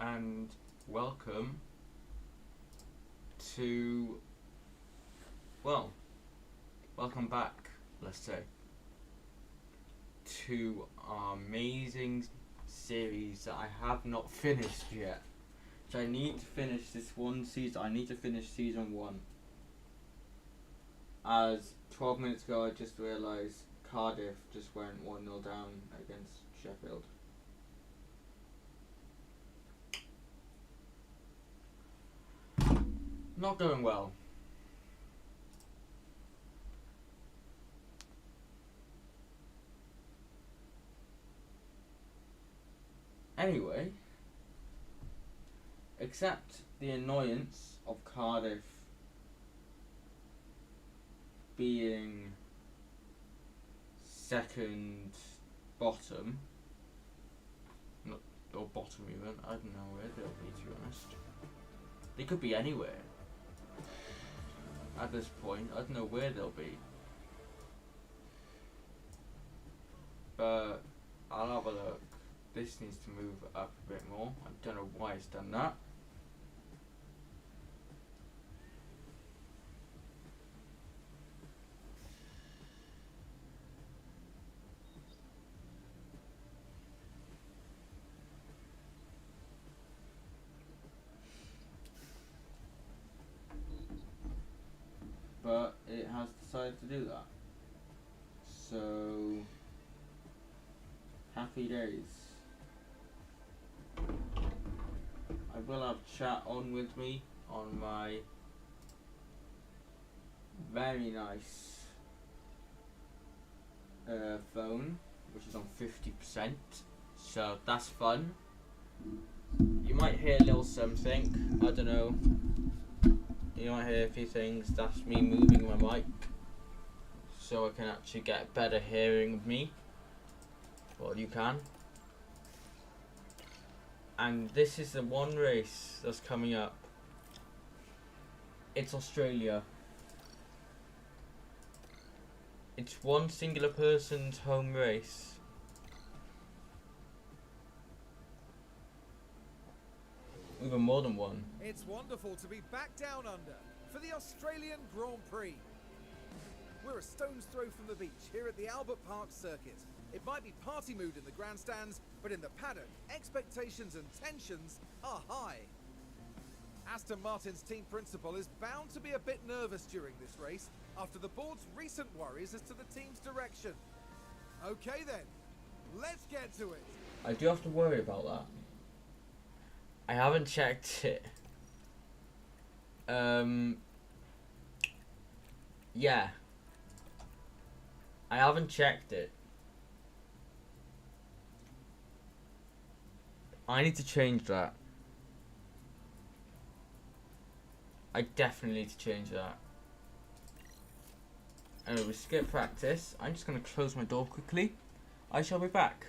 and welcome to, well, welcome back, let's say, to our amazing series that I have not finished yet. So I need to finish this one season. I need to finish season 1. As 12 minutes ago, I just realised Cardiff just went 1-0 down against Sheffield. Not going well. Anyway, except the annoyance of Cardiff being second bottom, not or bottom even, I don't know where they'll be, to be honest. They could be anywhere at this point. I don't know where they'll be, but I'll have a look. This needs to move up a bit more. I don't know why it's done that. But it has decided to do that. So, happy days. I will have chat on with me on my very nice phone, which is on 50%. So that's fun. You might hear a little something. I don't know. You might hear a few things. That's me moving my mic so I can actually get better hearing of me. Well, you can. And this is the one race that's coming up. It's Australia. It's one singular person's home race. Even more than one. It's wonderful to be back down under for the Australian Grand Prix. We're a stone's throw from the beach here at the Albert Park circuit. It might be party mood in the grandstands, but in the paddock, expectations and tensions are high. Aston Martin's team principal is bound to be a bit nervous during this race after the board's recent worries as to the team's direction. Okay then, let's get to it. I do have to worry about that. I haven't checked it. Yeah. I haven't checked it. I need to change that. I definitely need to change that. Anyway, we skip practice. I'm just going to close my door quickly. I shall be back.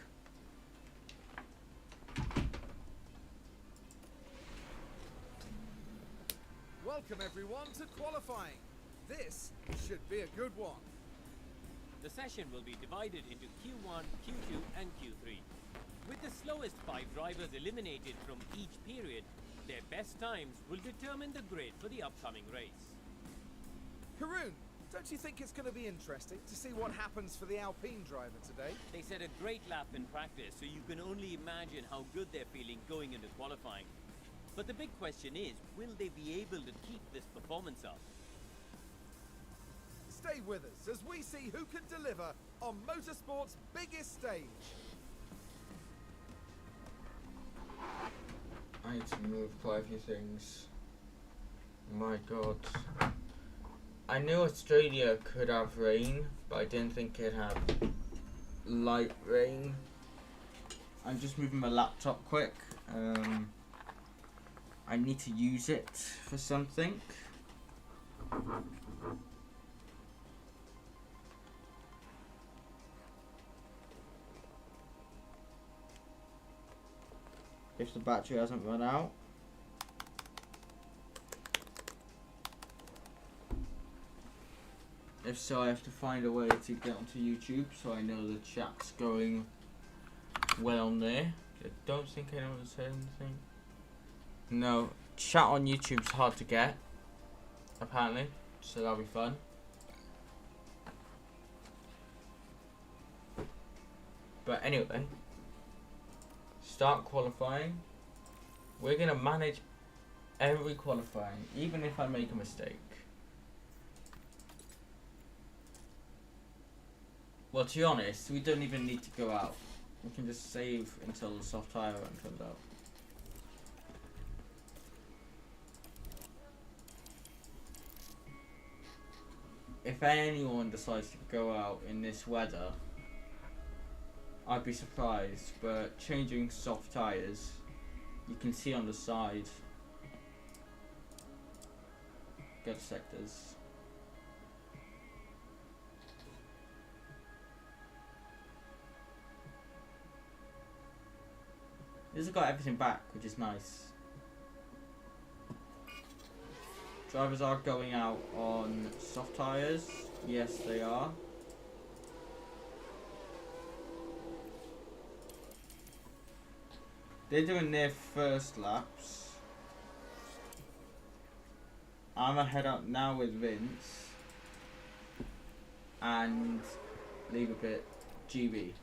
Welcome everyone to qualifying. This should be a good one. The session will be divided into Q1, Q2 and Q3. With the slowest 5 drivers eliminated from each period, their best times will determine the grid for the upcoming race. Haroon, don't you think it's going to be interesting to see what happens for the Alpine driver today? They set a great lap in practice, so you can only imagine how good they're feeling going into qualifying. But the big question is, will they be able to keep this performance up? Stay with us as we see who can deliver on motorsport's biggest stage. I need to move quite a few things. My god. I knew Australia could have rain, but I didn't think it'd have light rain. I'm just moving my laptop quick. I need to use it for something. If the battery hasn't run out. If so, I have to find a way to get onto YouTube so I know the chat's going well on there. I don't think anyone said anything. No, chat on YouTube's hard to get, apparently, so that'll be fun. But anyway, start qualifying. We're gonna manage every qualifying, even if I make a mistake. Well, to be honest, we don't even need to go out. We can just save until the soft tire run comes out. If anyone decides to go out in this weather, I'd be surprised, but changing soft tires, you can see on the side, get sectors. This has got everything back, which is nice. Drivers are going out on soft tires. Yes, they are. They're doing their first laps. I'm gonna head up now with Vince and leave a bit GB.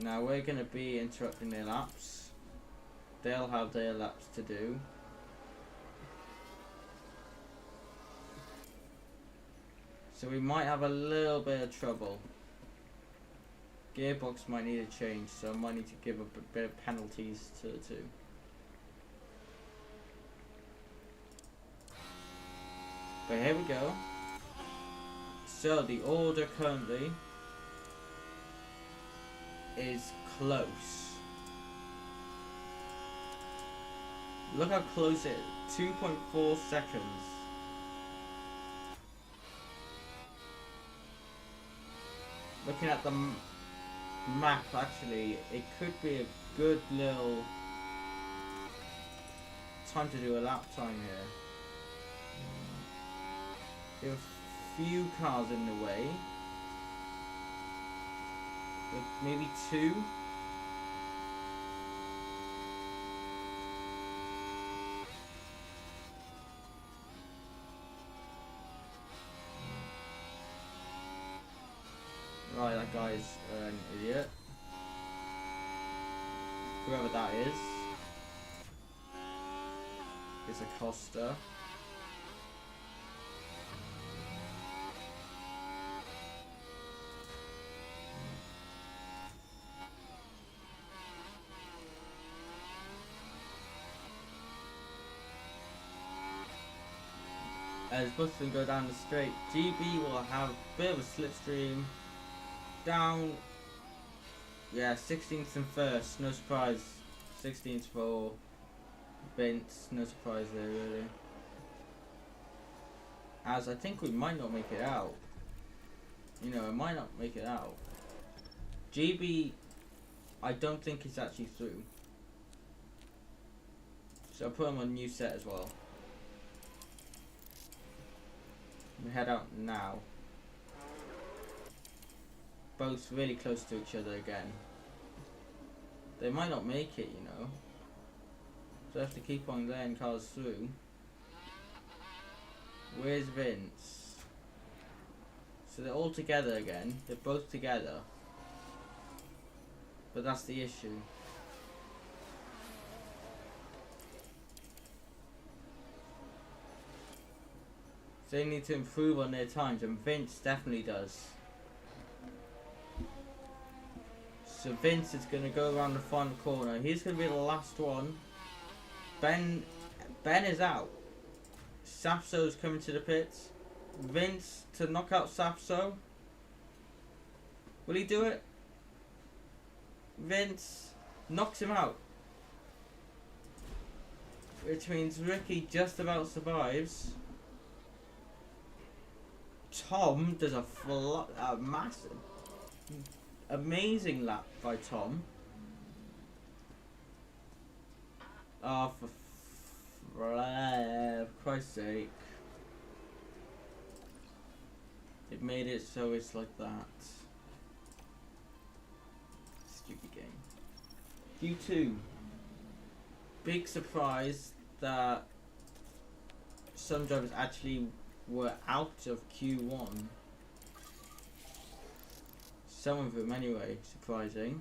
Now we're gonna be interrupting their laps. They'll have their laps to do. So we might have a little bit of trouble. Gearbox might need a change, so I might need to give a bit of penalties to the two. But here we go. So the order currently is close. Look how close it is. 2.4 seconds. Looking at the map, actually, it could be a good little time to do a lap time here. There are a few cars in the way. Maybe two. Right, that guy's an idiot. Whoever that is a Costa. As Bustin go down the straight, GB will have a bit of a slipstream. Down, yeah, 16th and 1st, no surprise. 16th for Vince, no surprise there really. As I think we might not make it out. You know, I might not make it out. GB, I don't think he's actually through. So I'll put him on new set as well. We head out now. Both really close to each other again. They might not make it, you know. So I have to keep on letting cars through. Where's Vince? So they're all together again. They're both together. But that's the issue. So they need to improve on their times, and Vince definitely does. So Vince is going to go around the final corner. He's going to be the last one. Ben is out. Safso's coming to the pits. Vince to knock out Safso. Will he do it? Vince knocks him out. Which means Ricky just about survives. Tom does a massive, amazing lap by Tom. Oh, for Christ's sake. It made it so it's like that. Stupid game. Q2. big surprise that some drivers actually were out of Q1. Some of them anyway, surprising.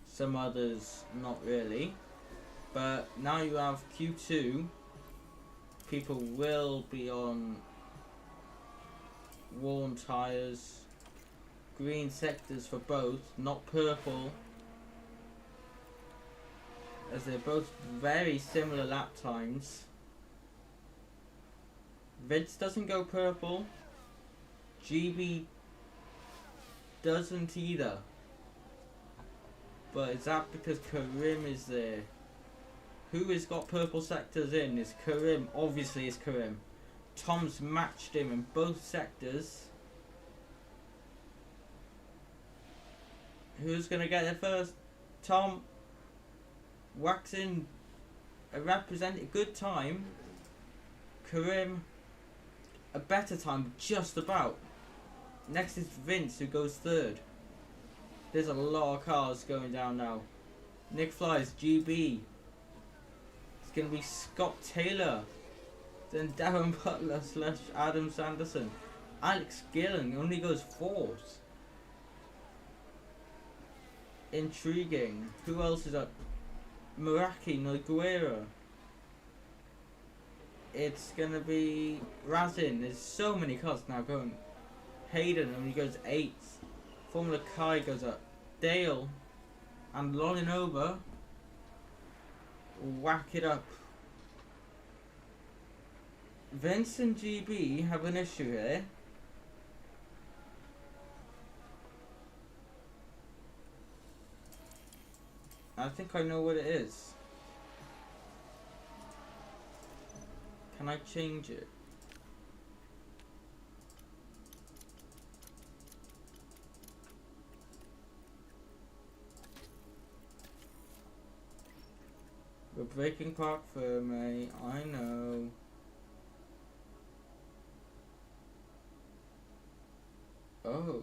Some others not really. But now you have Q2, people will be on worn tyres, green sectors for both, not purple, as they're both very similar lap times. Vince doesn't go purple, GB doesn't either. But is that because Karim is there? Who has got purple sectors in? Is Karim. Obviously it's Karim. Tom's matched him in both sectors. Who's going to get there first? Tom waxing a represented good time. Karim a better time, just about. Next is Vince, who goes third. There's a lot of cars going down now. Nick Flies, GB. It's going to be Scott Taylor. Then Darren Butler / Adam Sanderson. Alex Gillen only goes fourth. Intriguing. Who else is up? Meraki Noguera. It's going to be Razin. There's so many cars now going. Hayden only goes 8th. Formula Kai goes up. Dale and Lolinova whack it up. Vince and GB have an issue here. I think I know what it is. Can I change it? We're breaking park for me, I know. Oh.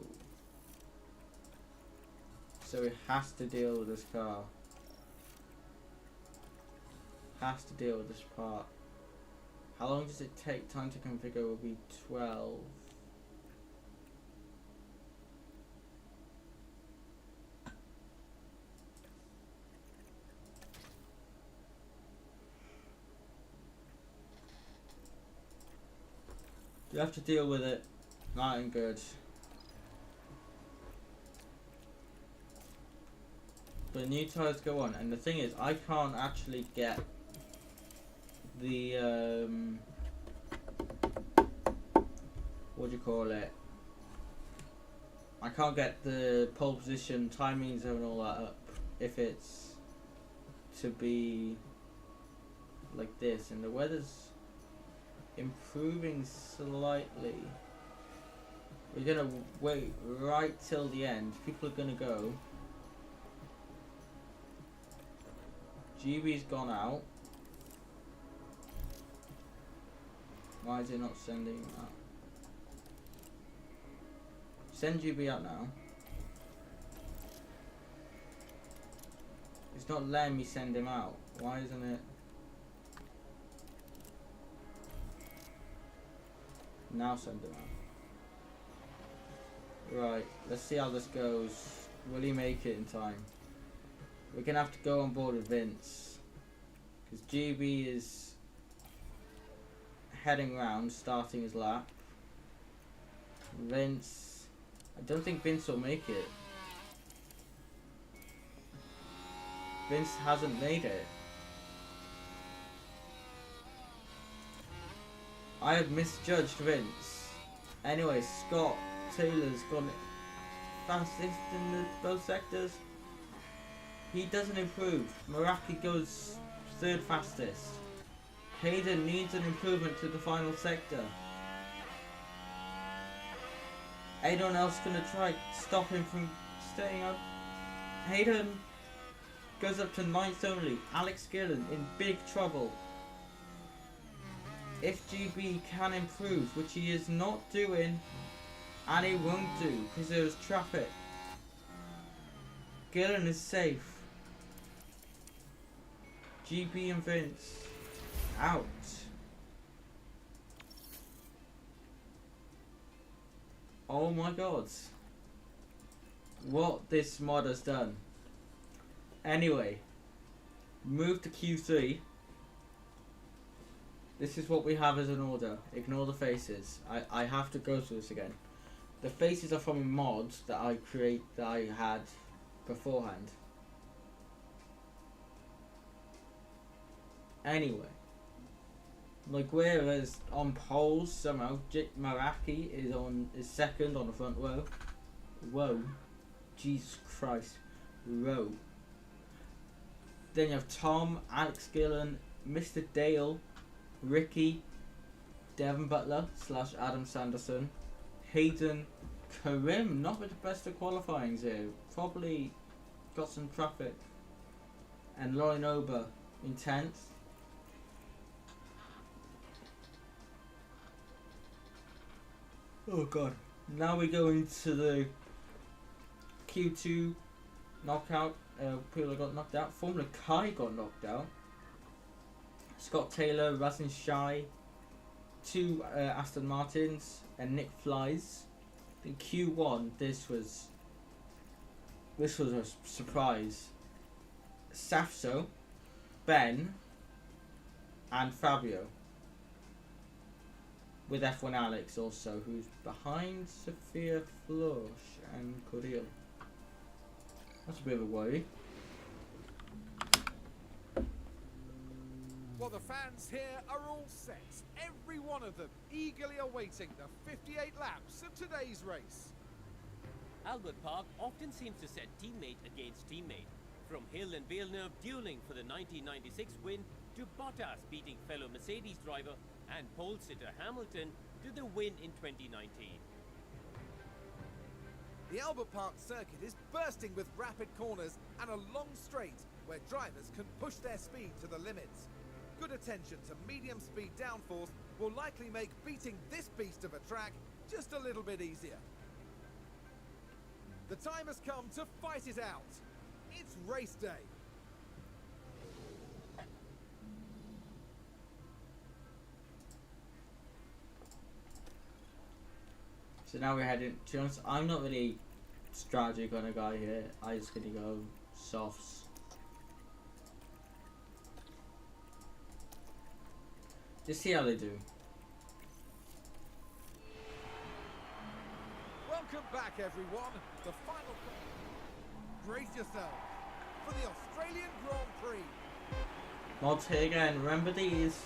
So it has to deal with this car. Has to deal with this part. How long does it take? Time to configure will be 12. You have to deal with it. Not in good. But new tires go on, and the thing is, I can't actually get the what do you call it? I can't get the pole position, timings, and all that up if it's to be like this, and the weather's improving slightly. We're gonna wait right till the end. People are gonna go. GB's gone out. Why is it not sending him out? Send GB out now. It's not letting me send him out. Why isn't it? Now send him out. Right, let's see how this goes. Will he make it in time? We're gonna have to go on board with Vince, because GB is heading round, starting his lap. Vince, I don't think Vince will make it. Vince hasn't made it. I have misjudged Vince. Anyway, Scott Taylor's gone fastest in both sectors. He doesn't improve. Meraki goes third fastest. Hayden needs an improvement to the final sector. Anyone else gonna try to stop him from staying up? Hayden goes up to 9th only. Alex Gillen in big trouble. If GB can improve, which he is not doing, and he won't do because there's traffic. Gillen is safe. GB and Vince out. Oh my god. What this mod has done. Anyway, move to Q3. This is what we have as an order. Ignore the faces. I have to go through this again. The faces are from a mod that I had beforehand. Anyway, Maguire is on pole somehow. Maraki is second on the front row. Whoa, Jesus Christ, row. Then you have Tom, Alex Gillen, Mr. Dale, Ricky, Devon Butler / Adam Sanderson, Hayden, Karim, not with the best of qualifyings here, probably got some traffic, and Lauren Ober in 10th. Oh god. Now we go into the Q2 knockout. People got knocked out. Formula Kai got knocked out. Scott Taylor, Razin Shai, 2 Aston Martins, and Nick Flies. In Q1, this was a surprise. Safso, Ben, and Fabio. With F1 Alex also, who's behind Sophia Flosh and Cordell. That's a bit of a worry. Well, the fans here are all set. Every one of them eagerly awaiting the 58 laps of today's race. Albert Park often seems to set teammate against teammate. From Hill and Villeneuve dueling for the 1996 win, to Bottas beating fellow Mercedes driver and pole sitter Hamilton to the win in 2019. The Albert Park circuit is bursting with rapid corners and a long straight where drivers can push their speed to the limits. Good attention to medium speed downforce will likely make beating this beast of a track just a little bit easier. The time has come to fight it out. It's race day. So now we're heading, to be honest, I'm not really strategy kind of guy here. I'm just gonna go softs. Just see how they do. Welcome back, everyone. The final. Brace yourself for the Australian Grand Prix. Mods here again. Remember these.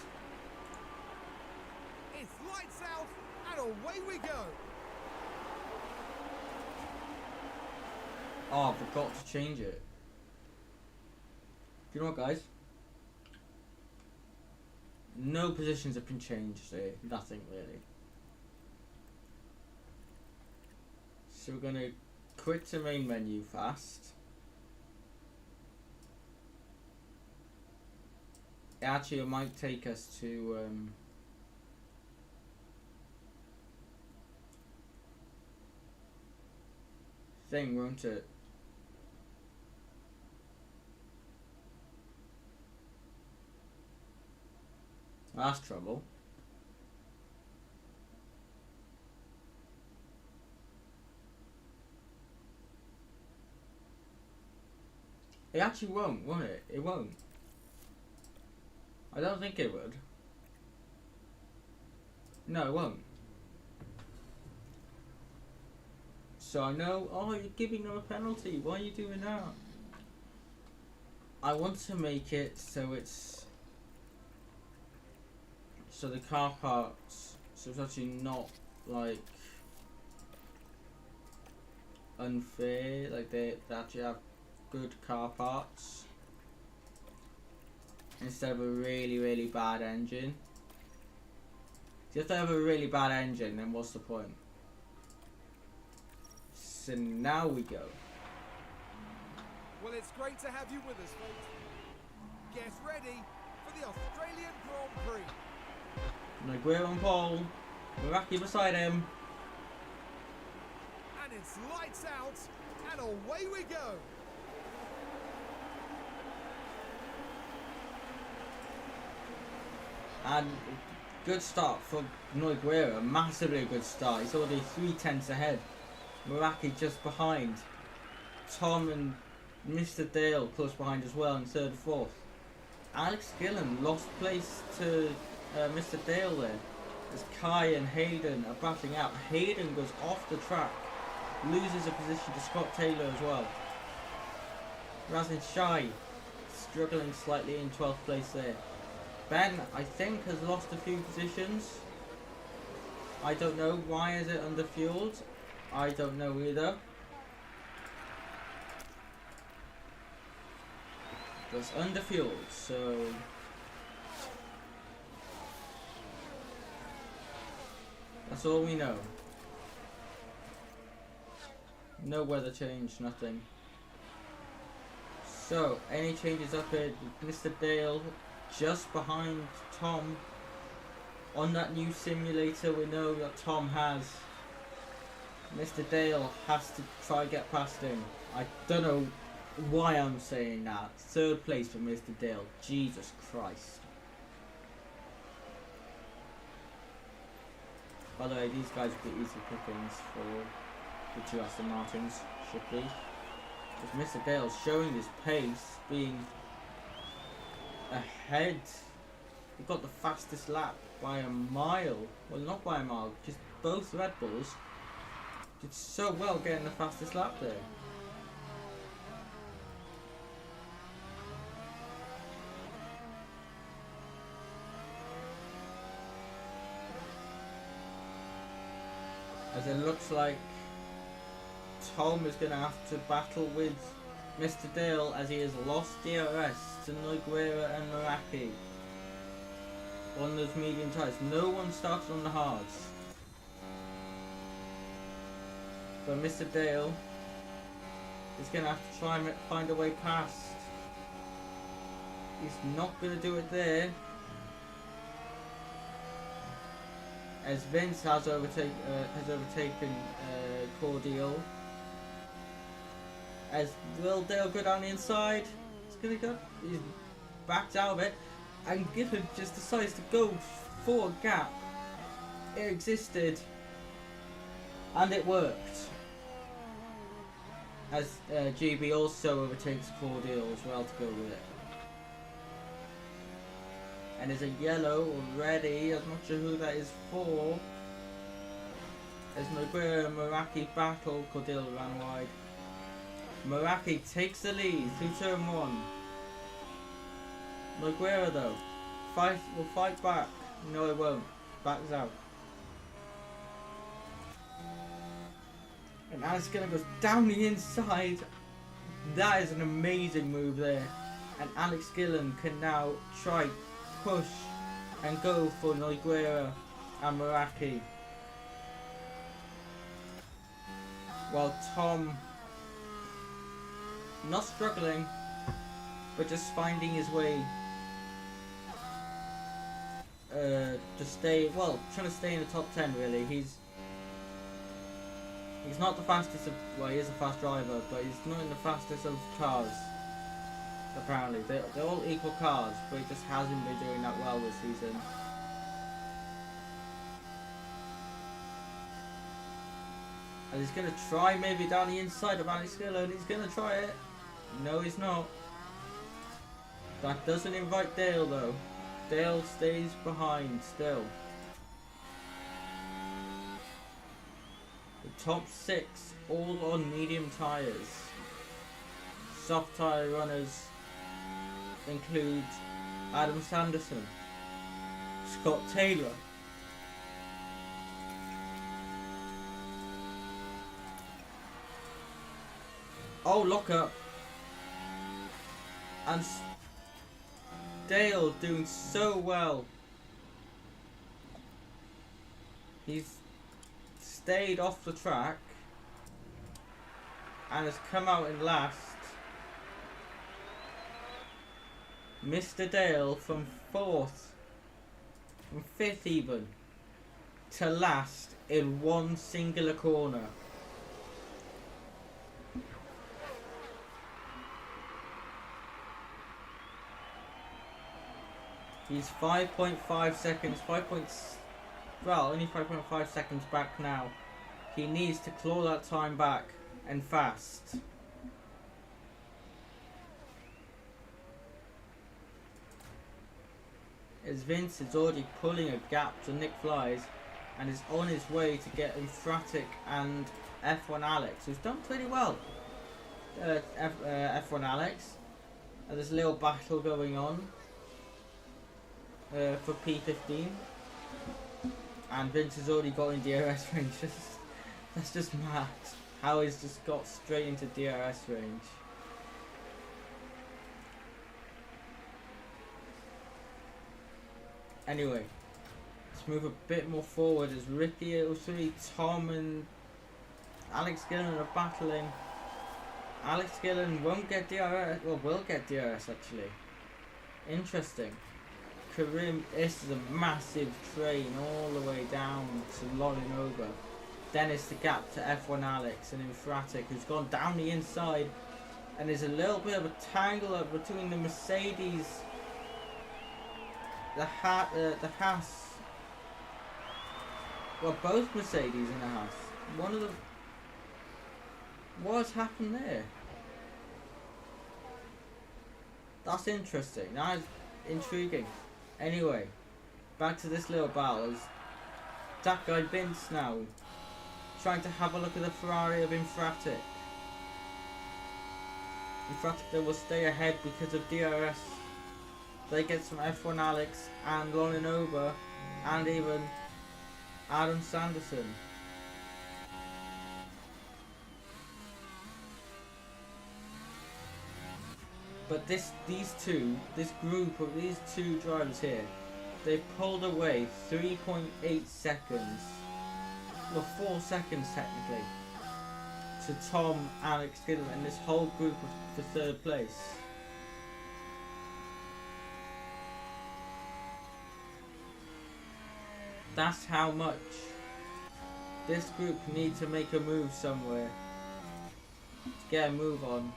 It's lights out and away we go. Oh, I forgot to change it. Do you know what, guys? No positions have been changed here. Nothing really. So we're gonna quit the main menu fast. Actually, it might take us to thing, won't it? That's trouble. It actually won't it? It won't. I don't think it would. No, it won't. So I know, oh, you're giving them a penalty. Why are you doing that? I want to make it so it's... So the car parks, so it's actually not, like, unfair. Like, they actually have good car parts. Instead of a really, really bad engine. If you have to have a really bad engine, then what's the point? So now we go. Well, it's great to have you with us, folks. Get ready for the Australian Grand Prix. Maguire on pole. Maraki beside him. And it's lights out and away we go. And good start for Nogueira, massively good start. He's already 3/10 ahead. Meraki just behind. Tom and Mr. Dale close behind as well in third and fourth. Alex Gillen lost place to Mr. Dale there. As Kai and Hayden are battling out. Hayden goes off the track, loses a position to Scott Taylor as well. Razin Shai struggling slightly in 12th place there. Ben, I think, has lost a few positions. I don't know. Why is it underfueled? I don't know either. But it's underfueled, so... that's all we know. No weather change, nothing. So, any changes up here? Mr. Dale just behind Tom on that new simulator we know that Tom has. Mr. Dale has to try and get past him. I don't know why I'm saying that. Third place for Mr. Dale. Jesus Christ. By the way, these guys will be easy pickings for the two Aston Martins, should be. Because Mr. Dale's showing his pace, being ahead. He got the fastest lap by a mile. Well, not by a mile, just both Red Bulls did so well getting the fastest lap there. As it looks like Tom is going to have to battle with Mr. Dale as he has lost DRS to Nogueira and Meraki on those medium tyres. No one started on the hards. But Mr. Dale is going to have to try and find a way past. He's not going to do it there. As Vince has overtaken Cordial. As will Dale go down the inside? He's gonna go. He's backed out of it, and Gifford just decides to go for a gap. It existed, and it worked. As GB also overtakes Cordial as well to go with it. And there's a yellow already. I'm not sure who that is for. As Nogueira and Meraki battle, Cordial ran wide. Meraki takes the lead through turn 1. Nogueira though, will fight back. No, it won't. Backs out. And Alex Gillen goes down the inside. That is an amazing move there. And Alex Gillen can now try push and go for Nogueira and Meraki. While Tom, not struggling, but just finding his way to stay, well, trying to stay in the top 10 really. He's not the fastest of, well, he is a fast driver, but he's not in the fastest of cars. Apparently, they're all equal cars, but he just hasn't been doing that well this season. And he's going to try maybe down the inside of Alex Gillen. He's going to try it. No, he's not. That doesn't invite Dale though. Dale stays behind still. The top 6 all on medium tyres. Soft tyre runners include Adam Sanderson, Scott Taylor, lock up, and Dale doing so well. He's stayed off the track and has come out in last. Mr. Dale from 4th, from 5th even, to last in one singular corner. He's 5.5 seconds, only 5.5 seconds back now. He needs to claw that time back, and fast. As Vince is already pulling a gap to Nick Flies, and is on his way to get Emphatic and F1 Alex, who's done pretty well. F1 Alex. There's a little battle going on for P15, and Vince has already got in DRS range. That's just mad how he's just got straight into DRS range. Anyway, let's move a bit more forward as Ricky, O'Sully, Tom and Alex Gillen are battling. Alex Gillen won't get DRS, well, will get DRS actually. Interesting. Karim, this is a massive train all the way down to Lorinova. Then it's the gap to F1 Alex and Infratic, who's gone down the inside. And there's a little bit of a tangle up between the Mercedes, the Haas. Well, both Mercedes and the Haas. One of them. What's happened there? That's interesting. That's intriguing. Anyway, back to this little battle. That guy Vince now trying to have a look at the Ferrari of Infratic. Infratic will stay ahead because of DRS. They get some F1 Alex and Lorinova and even Adam Sanderson. But this group of these two drivers here, they've pulled away 3.8 seconds, well 4 seconds technically, to Tom, Alex Gillen and this whole group for third place. That's how much this group need to make a move somewhere to get a move on.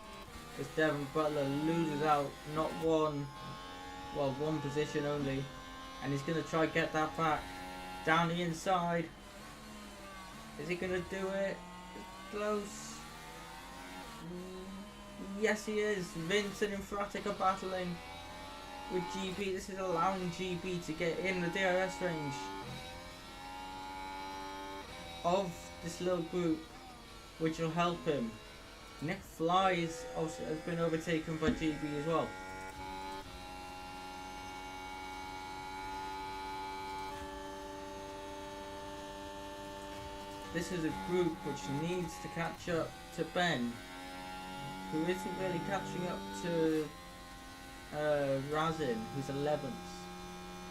As Devon Butler loses out one position only, and he's going to try to get that back down the inside. Is he going to do it? It's close. Yes, he is. Vince and Infratic are battling with GB. This is allowing GB to get in the DRS range of this little group, which will help him. Nick Flies also has been overtaken by GB as well. This is a group which needs to catch up to Ben, who isn't really catching up to Razin, who's 11th.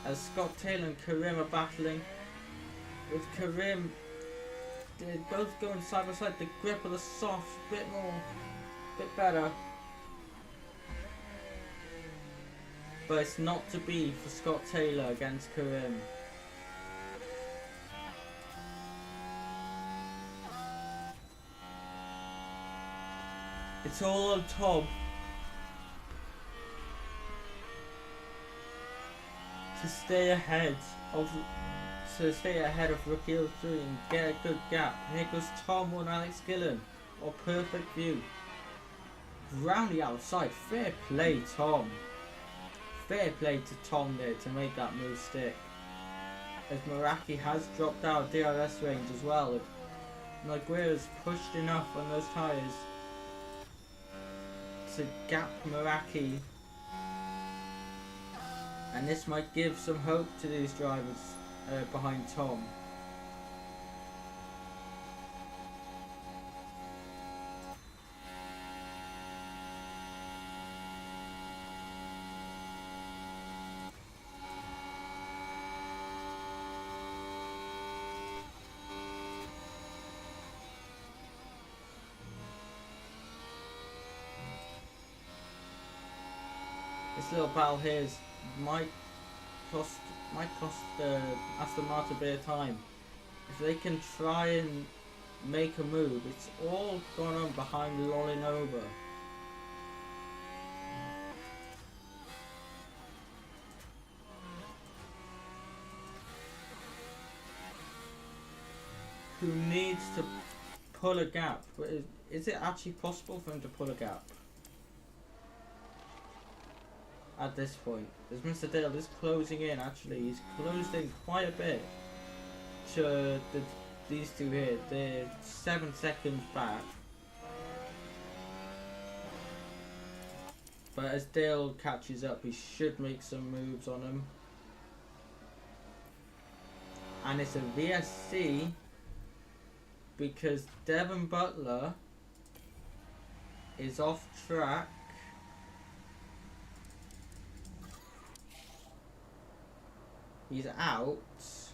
As Scott Taylor and Karim are battling, with Karim, they're both going side by side. The grip of the soft, bit better. But it's not to be for Scott Taylor against Karim. It's all on Tom to stay ahead of Rookie 03 and get a good gap. Here goes Tom and Alex Gillen. Or perfect view. Round the outside. Fair play, Tom. Fair play to Tom there to make that move stick. As Meraki has dropped out of DRS range as well. Naguira's pushed enough on those tyres to gap Meraki. And this might give some hope to these drivers behind Tom. This little battle here might cost Aston Martin a bit of time. If they can try and make a move, it's all gone on behind Lorinova. who needs to pull a gap. But is it actually possible for him to pull a gap at this point? As Mr. Dale is closing in, actually, he's closed in quite a bit to these two here. They're 7 seconds back. But as Dale catches up, he should make some moves on him. And it's a VSC because Devon Butler is off track. He's out. It's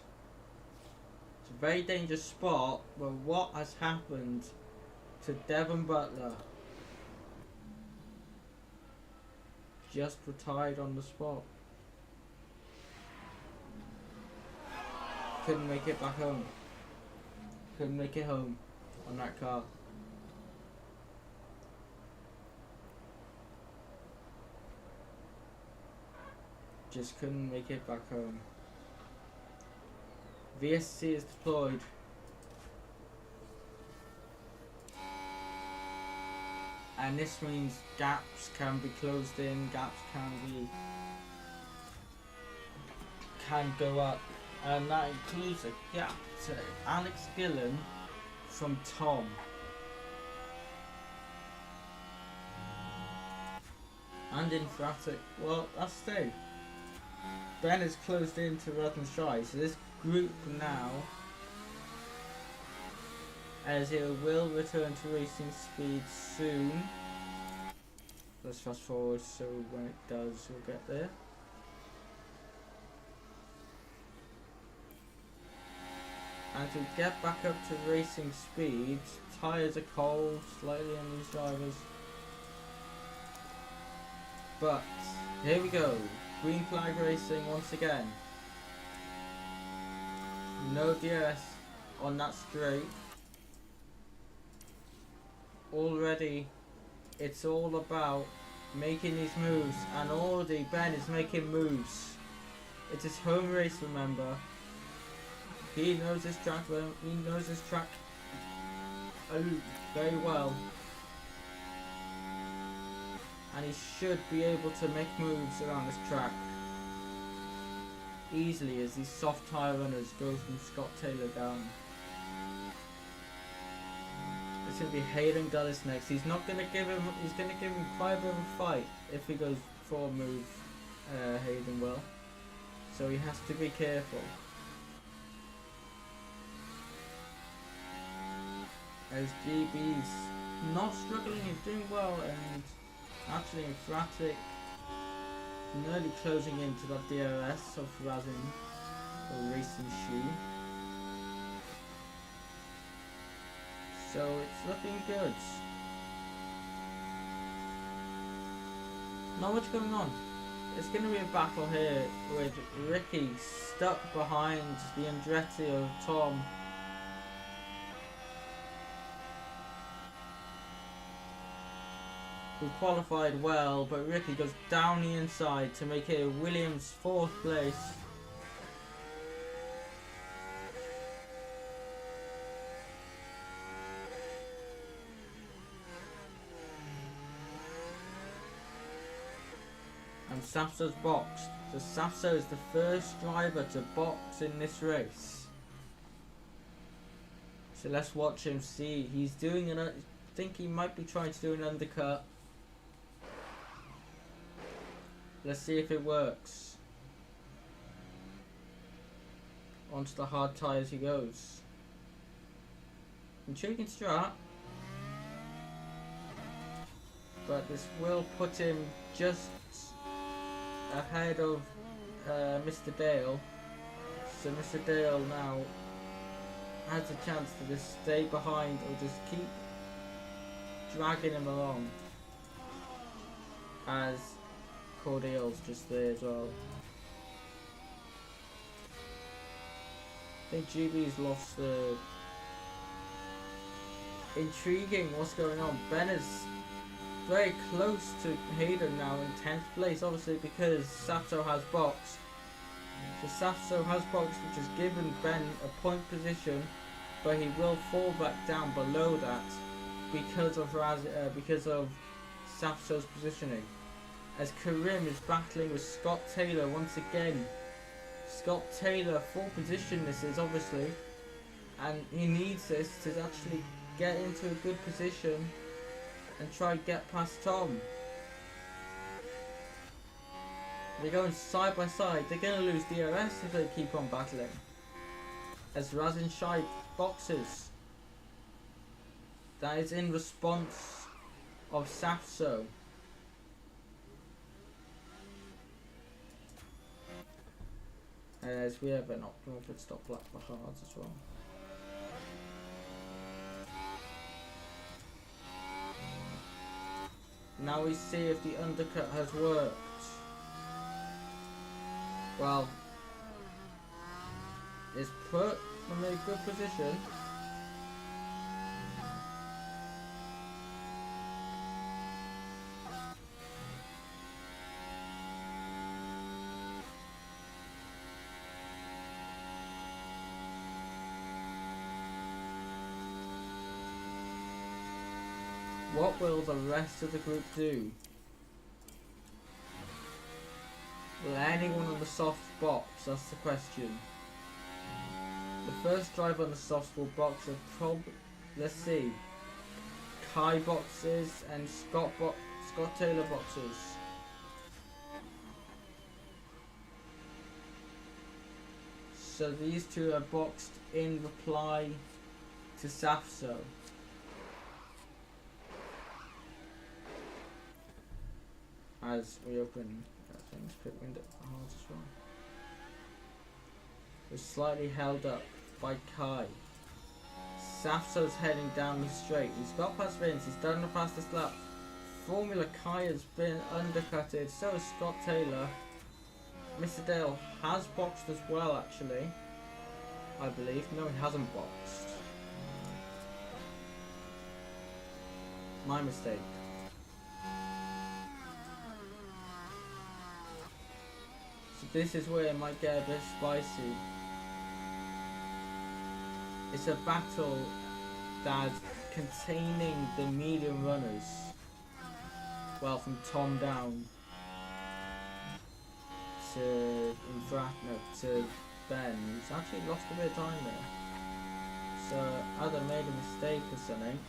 a very dangerous spot, but what has happened to Devon Butler? Just retired on the spot. Couldn't make it back home. Couldn't make it home on that car. Just couldn't make it back home. VSC is deployed. And this means gaps can be closed in, gaps can go up, and that includes a gap to Alex Gillen from Tom. And in traffic, well, that's two. Ben is closed into Rutland Shy, so this group now, as it will return to racing speed soon. Let's fast forward so when it does we'll get there. And to get back up to racing speed, tyres are cold slightly on these drivers. But here we go, green flag racing once again. No DRS on that straight. Already it's all about making these moves, and already Ben is making moves. It's his home race, remember. He knows this track well. He knows this track very well, and he should be able to make moves around this track easily as these soft tyre runners go from Scott Taylor down. It's going to be Hayden Dulles next. He's not going to give him. He's going to give him quite a bit of a fight if he goes for a move. Hayden will. So he has to be careful. As GB's not struggling, he's doing well, and actually emphatic, nearly closing into that DRS of Razin or Racing Shoe. So it's looking good. Not much going on. It's going to be a battle here with Ricky stuck behind the Andretti of Tom. Who qualified well, but Ricky goes down the inside to make it a Williams 4th place. And Safso's boxed. So Safso is the first driver to box in this race. So let's watch him see. He's doing I think he might be trying to do an undercut. Let's see if it works. Onto the hard tyres he goes. Intriguing strat. But this will put him just ahead of Mr. Dale. So Mr. Dale now has a chance to just stay behind or just keep dragging him along. As Cordale's just there as well. I think GB's lost the... Intriguing what's going on. Ben is very close to Hayden now in 10th place, obviously because Safso has boxed. So Safso has boxed, which has given Ben a point position but he will fall back down below that because of Safso's positioning. As Karim is battling with Scott Taylor once again. Scott Taylor, full position this is obviously, and he needs this to actually get into a good position and try and get past Tom. They're going side by side. They're going to lose DRS if they keep on battling. As Razin Shai boxes. That is in response of Safso. As we have an optimal pit stop lap for hards as well. Now we see if the undercut has worked. Well, it's put in a good position. What will the rest of the group do? Will anyone on the soft box? That's the question. The first driver on the softs will box of let's see. Kai boxes and Scott Taylor boxes. So these two are boxed in reply to Safso. As we open things, pit window hard as well. We're slightly held up by Kai. Safso's heading down the straight. He's got past Vince, he's done the fastest lap. Formula Kai has been undercutted, so has Scott Taylor. Mr. Dale has boxed as well actually, I believe. No, he hasn't boxed. My mistake. So this is where it might get a bit spicy. It's a battle that's containing the medium runners. Well, from Tom down to to Ben, who's actually lost a bit of time there. So either made a mistake or something.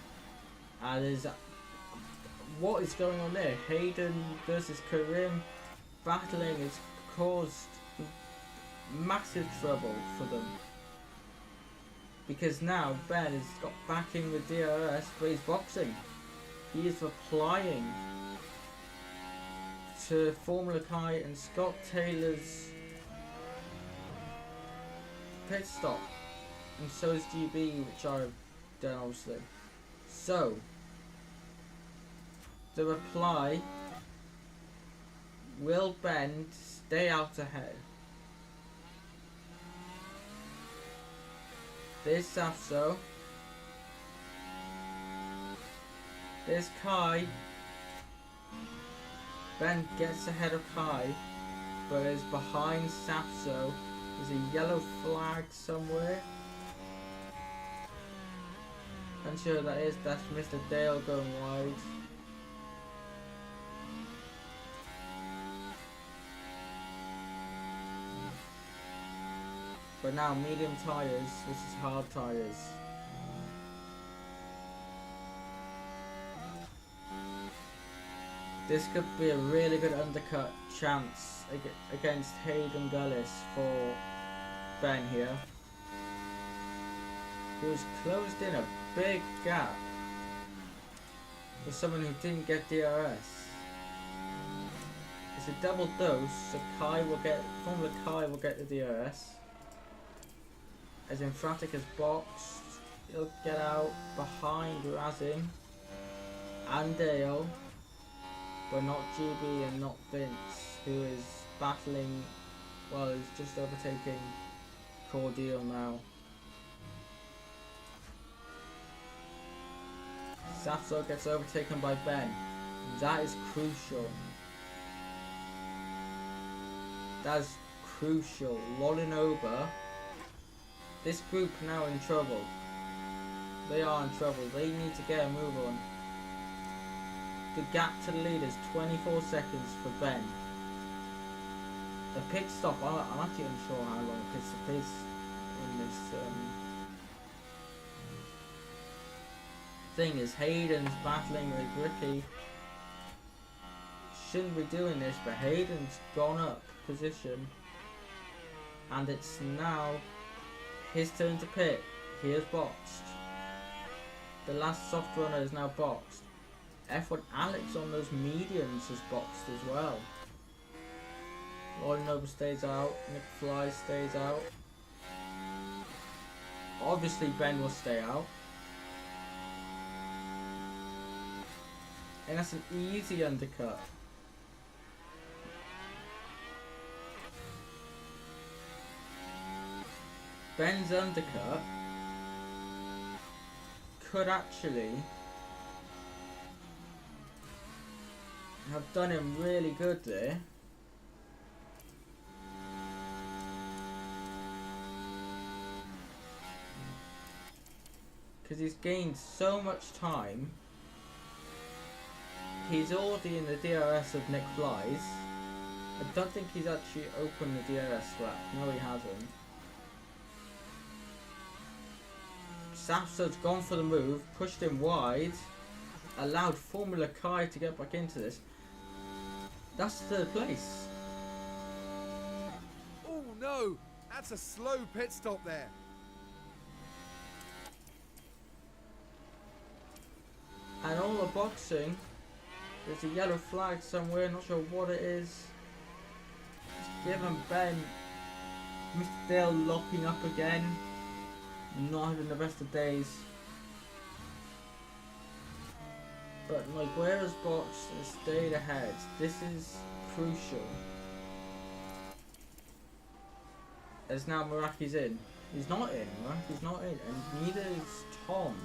And there's what is going on there? Hayden versus Karim battling has caused massive trouble for them. Because now Ben has got back in with DRS, but he's boxing. He is replying to Formula Kai and Scott Taylor's pit stop. And so is GB, which I've done obviously. So, the reply, will Ben stay out ahead? There's Safso. There's Kai. Ben gets ahead of Kai, but is behind Safso. There's a yellow flag somewhere. Unsure who that is. That's Mr. Dale going wide. But now medium tyres versus hard tyres. This could be a really good undercut chance against Hayden Gullis for Ben here, who's closed in a big gap for someone who didn't get DRS. It's a double dose, so Formula Kai will get the DRS. As Infratic is boxed, he'll get out behind Razin and Dale, but not GB and not Vince, who is battling, well, he's just overtaking Cordial now. Safso gets overtaken by Ben. That is crucial. That is crucial. Rolling over. This group now in trouble. They are in trouble. They need to get a move on. The gap to the lead is 24 seconds for Ben. The pit stop, I'm actually unsure how long a pit stop is in this thing. Is Hayden's battling with Ricky. Shouldn't be doing this, but Hayden's gone up position. And it's now his turn to pit. He is boxed. The last soft runner is now boxed. F1 Alex on those mediums is boxed as well. Lloyd Noble stays out. Nick Fly stays out. Obviously Ben will stay out. And that's an easy undercut. Ben's undercut could actually have done him really good there. Because he's gained so much time. He's already in the DRS of Nick Flies. I don't think he's actually opened the DRS lap. No, he hasn't. Sapso's gone for the move, pushed him wide, allowed Formula Kai to get back into this. That's third place. Oh no, that's a slow pit stop there. And all the boxing, there's a yellow flag somewhere, not sure what it is. Just giving Ben, Mr. Dale locking up again, not having the best of days. But Miguera's boxed and stayed ahead. This is crucial. As now Miraki's in. He's not in, Miraki's not in, and neither is Tom.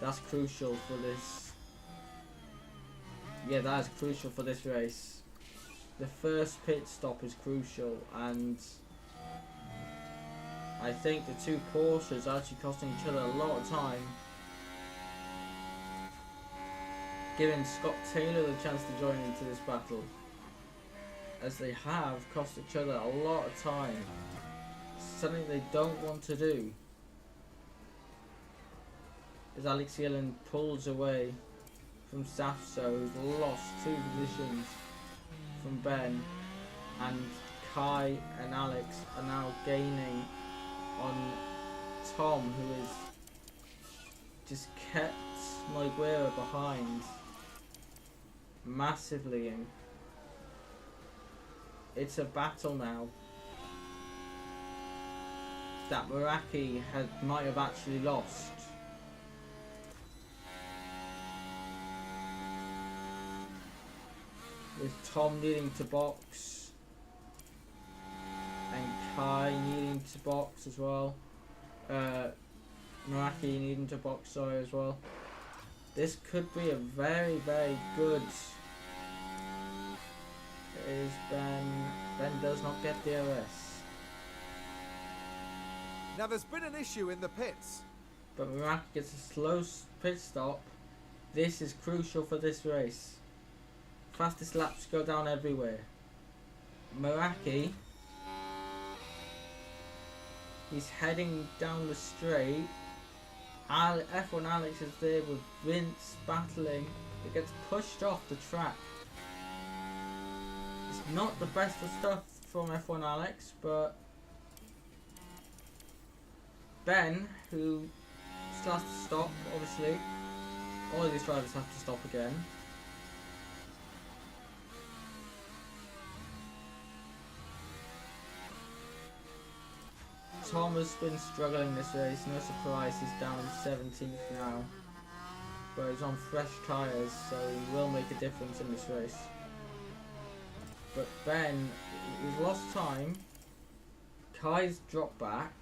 That's crucial for this. Yeah, that is crucial for this race. The first pit stop is crucial, and I think the two Porsches are actually costing each other a lot of time. Giving Scott Taylor the chance to join into this battle, as they have cost each other a lot of time. Something they don't want to do. As Alex Yellen pulls away from Safso, who's lost 2 positions from Ben, and Kai and Alex are now gaining on Tom, who has just kept Miguera behind massively, and it's a battle now that Meraki might have actually lost. With Tom needing to box and Kai needing to box as well. Meraki needing to box, sorry, as well. This could be a very, very good. Is Ben? Ben does not get DRS. Now there's been an issue in the pits. But Meraki gets a slow pit stop. This is crucial for this race. Fastest laps go down everywhere. Meraki, he's heading down the straight. F1 Alex is there with Vince battling. It gets pushed off the track. It's not the best of stuff from F1 Alex, but Ben, who still has to stop, obviously. All of these drivers have to stop again. Tom has been struggling this race, no surprise, he's down 17th now. But he's on fresh tyres, so he will make a difference in this race. But Ben, he's lost time. Kai's dropped back.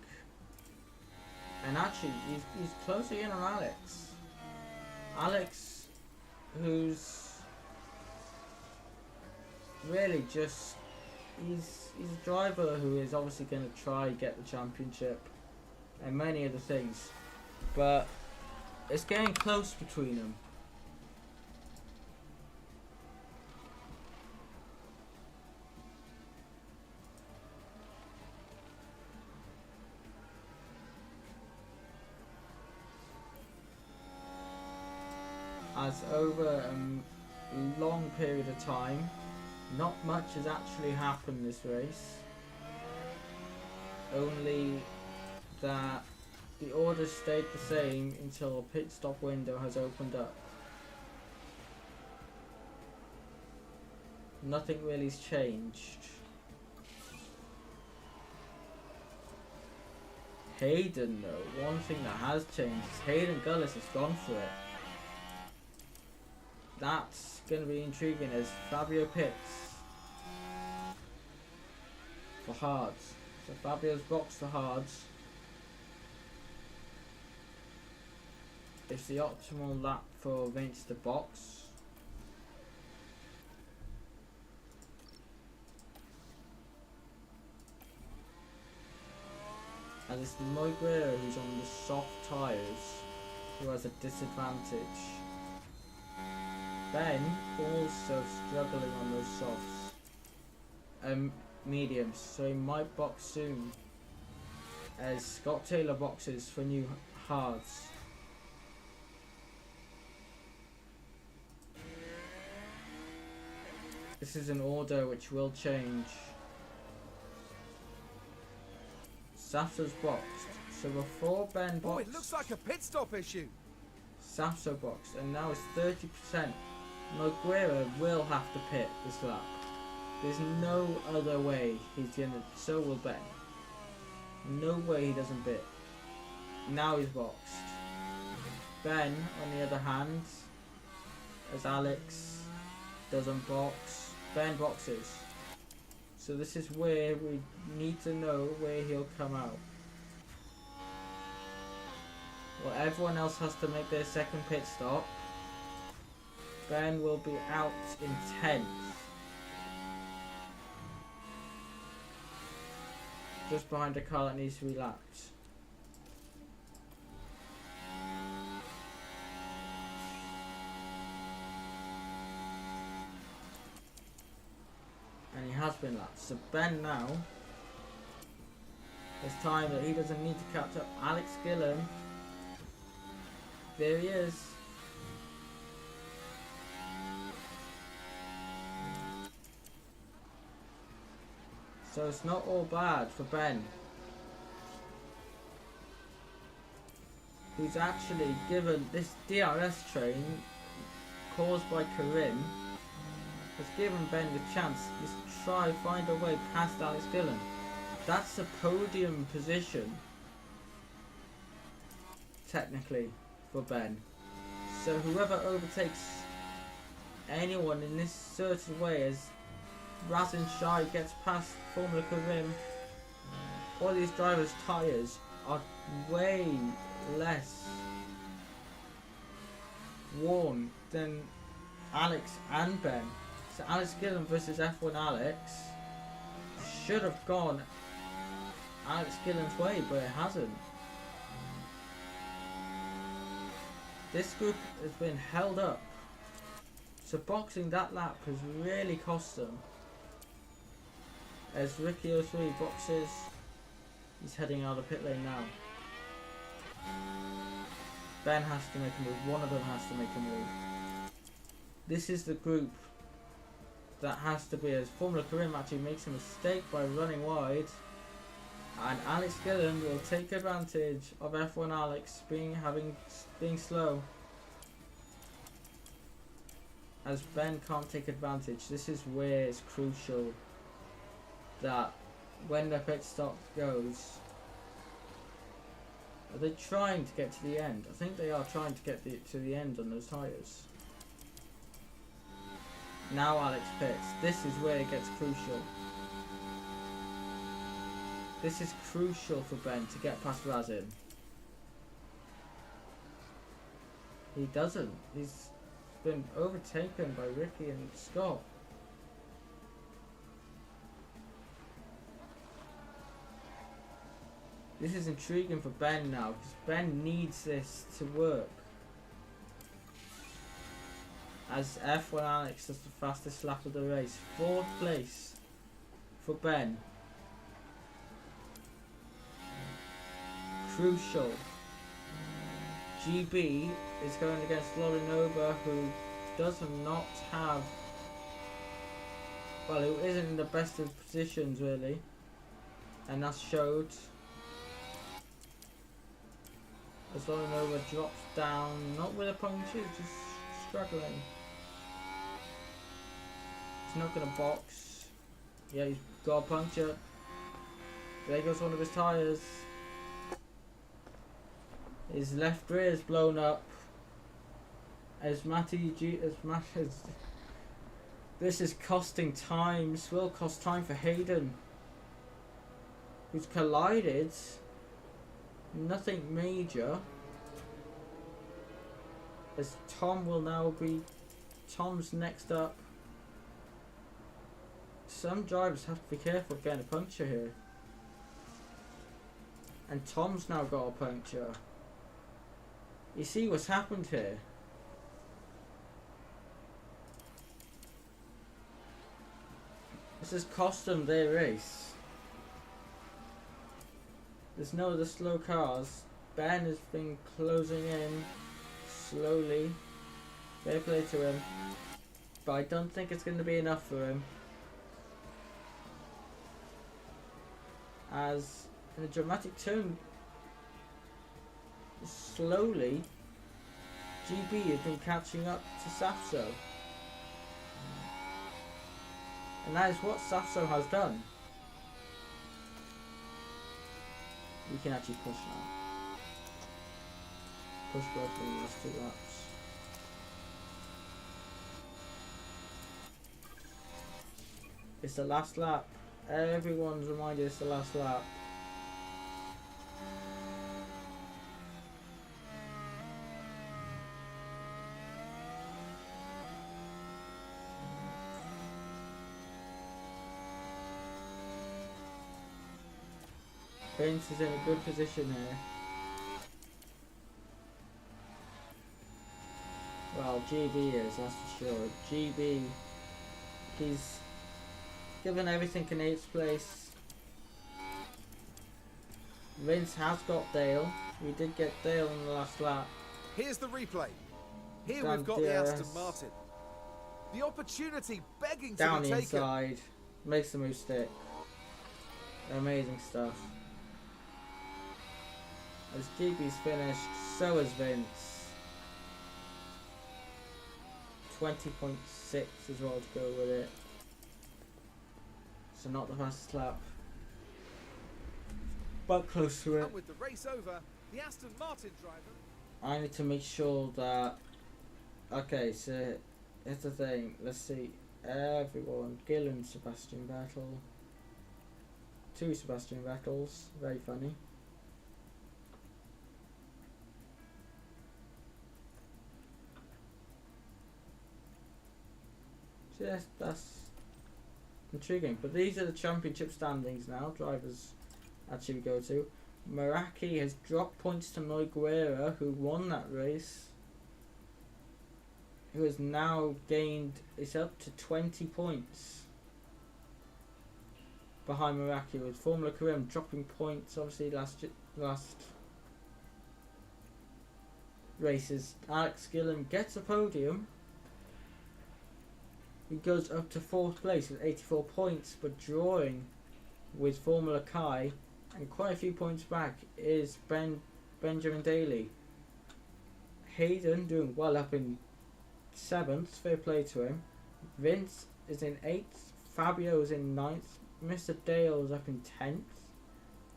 And actually, he's closing in on Alex. Alex, who's really just... He's a driver who is obviously going to try get the championship. and many other things. But it's getting close between them. As over a long period of time, not much has actually happened this race. Only that the order stayed the same until a pit stop window has opened up. Nothing really's changed. Hayden though, one thing that has changed is Hayden Gullis has gone for it. That's going to be intriguing as Fabio pits for hards. So Fabio's boxed for hards. It's the optimal lap for Vince to box. And it's Moiguera who's on the soft tyres who has a disadvantage. Ben also struggling on those softs. Mediums, so he might box soon. As Scott Taylor boxes for new hards. This is an order which will change. Safso's boxed. So before Ben boxed, it looks like a pit stop issue. Safso boxed, and now it's 30%. Moiguera will have to pit this lap. There's no other way he's gonna. So will Ben. No way he doesn't pit. Now he's boxed. Ben, on the other hand, as Alex doesn't box, Ben boxes. So this is where we need to know where he'll come out. Well, everyone else has to make their second pit stop. Ben will be out in 10th. Just behind a car that needs to be lapped. And he has been lapped. So Ben now, it's time that he doesn't need to catch up. Alex Gillum, there he is. So it's not all bad for Ben. Who's actually given this DRS train caused by Karim has given Ben the chance to try find a way past Alex Gillum. That's a podium position technically for Ben. So whoever overtakes anyone in this certain way as Razin Shai gets past Formula Karim, all these drivers' tyres are way less worn than Alex and Ben. So Alex Gillum versus F1 Alex should have gone Alex Gillum's way, but it hasn't. This group has been held up. So boxing that lap has really cost them. As Ricky 03 boxes, he's heading out of pit lane now. Ben has to make a move, one of them has to make a move. This is the group that has to be, as Formula Karim actually makes a mistake by running wide, and Alex Gillum will take advantage of F1 Alex being slow. As Ben can't take advantage, this is where it's crucial that when the pit stop goes, are they trying to get to the end? I think they are trying to get to the end on those tyres. Now Alex pits. This is where it gets crucial. This is crucial for Ben to get past Razin. He doesn't. He's been overtaken by Ricky and Scott. This is intriguing for Ben now, because Ben needs this to work. As F1 Alex does the fastest lap of the race. 4th place for Ben. Crucial. GB is going against Lorinova, who does not have, well, who isn't in the best of positions really, and that's showed. As Lorinova drops down, not with a puncture, just struggling. He's not going to box. Yeah, he's got a puncture. There goes one of his tyres. His left rear is blown up. As this is costing time. This will cost time for Hayden, who's collided. Nothing major. As Tom will now be. Tom's next up. Some drivers have to be careful of getting a puncture here. And Tom's now got a puncture. You see what's happened here? This has cost them their race. There's no other slow cars. Ben has been closing in slowly. Fair play to him. But I don't think it's going to be enough for him. As in a dramatic turn, slowly, GB has been catching up to Safso. And that is what Safso has done. We can actually push now. Push both of the last 2 laps. It's the last lap. Everyone's reminded it's the last lap. Vince is in a good position here. Well, GB is, that's for sure. GB, he's given everything in 8th place. Vince has got Dale. We did get Dale in the last lap. Here's the replay. Here we've got the Aston Martin. The opportunity begging down to be the taken. inside. Makes the move stick. Amazing stuff. As GB's finished, so is Vince. 20.6 as well to go with it. So not the fastest lap, but close to it. And with the race over, the Aston Martin driver. I need to make sure that. Okay, so here's the thing. Let's see. Everyone, Gillen, Sebastian Vettel. 2 Sebastian Vettels. Very funny. So yes, that's intriguing. But these are the championship standings now. Drivers actually go to. Meraki has dropped points to Nogueira, who won that race. Who has now gained, it's up to 20 points behind Meraki, with Formula Karim dropping points. Obviously last races. Alex Gillen gets a podium. He goes up to 4th place with 84 points, but drawing with Formula Kai, and quite a few points back is Benjamin Daly. Hayden doing well up in 7th, fair play to him. Vince is in 8th, Fabio is in 9th, Mr. Dale is up in 10th.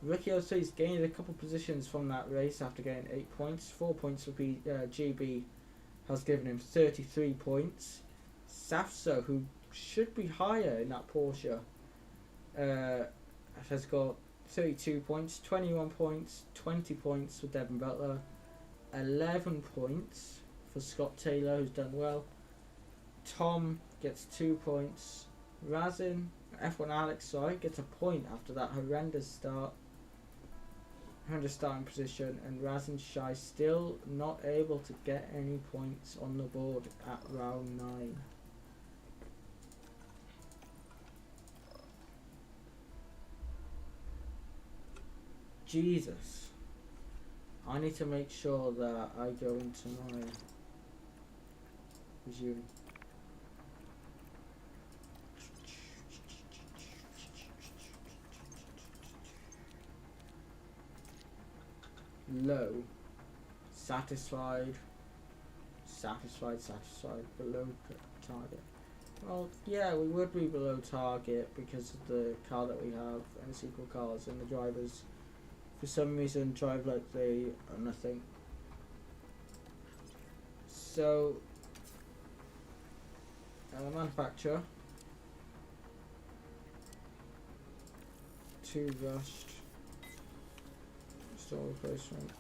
Ricky O'Sea's gained a couple positions from that race after getting 8 points. 4 points would be GB has given him 33 points. Safso, who should be higher in that Porsche, has got 32 points, 21 points, 20 points for Devon Butler, 11 points for Scott Taylor, who's done well. Tom gets 2 points. Razin, F1 Alex, sorry, gets a point after that horrendous start. 100 starting position, and Raz and Shai still not able to get any points on the board at round 9. Jesus. I need to make sure that I go into my resume. Low, satisfied, below target. Well, yeah, we would be below target because of the car that we have and the sequel cars, and the drivers for some reason drive like they are nothing. So, manufacturer, 2 rushed. Store replacement.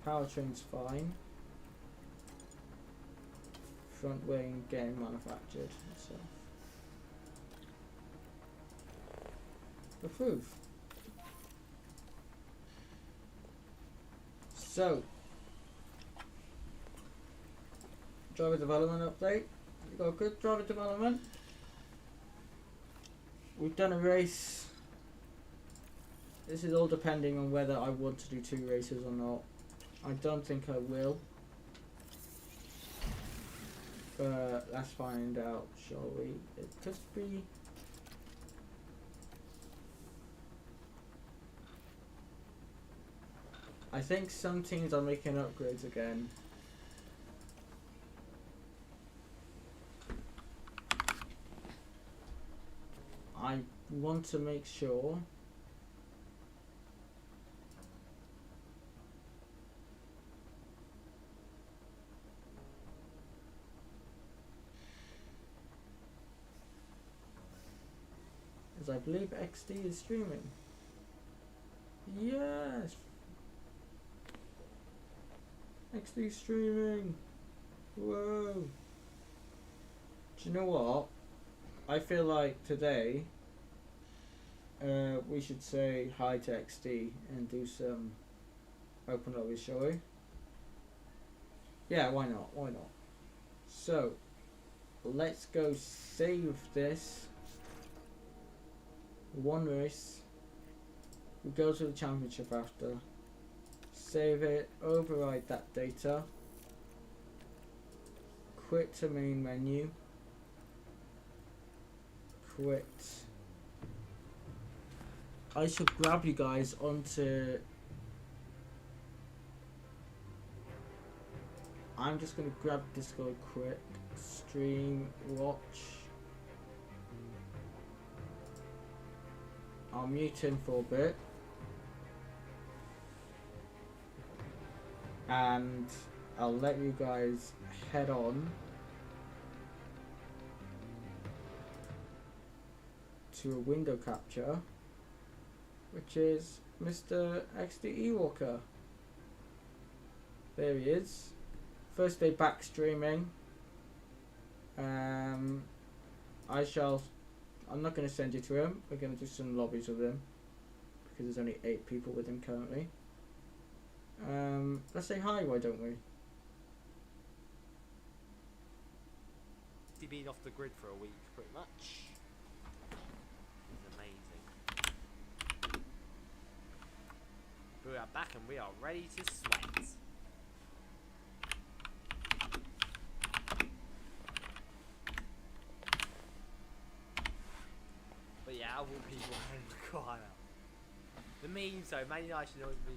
Powertrain's fine. Front wing getting manufactured. So approve. So driver development update. We got good driver development. We've done a race. This is all depending on whether I want to do 2 races or not. I don't think I will. But let's find out, shall we? It could be... I think some teams are making upgrades again. I want to make sure as I believe XD is streaming. Yes, XD streaming. Whoa. Do you know what? I feel like today we should say hi to XD and do some open lobbies, shall we? Yeah, why not? Why not? So let's go save this. 1 race. We go to the championship after. Save it, override that data. Quit to main menu. Quit. I should grab you guys onto... I'm just going to grab Discord quick. Stream, watch. I'll mute him for a bit. And I'll let you guys head on to a window capture, which is Mr. XD Ewalker. There he is. First day back streaming. I'm not going to send you to him. We're going to do some lobbies with him because there's only 8 people with him currently. Let's say hi, why don't we? He's been off the grid for a week, pretty much. He's amazing. We are back and we are ready to sweat. But yeah, I want people in the corner. The memes though, Man United always be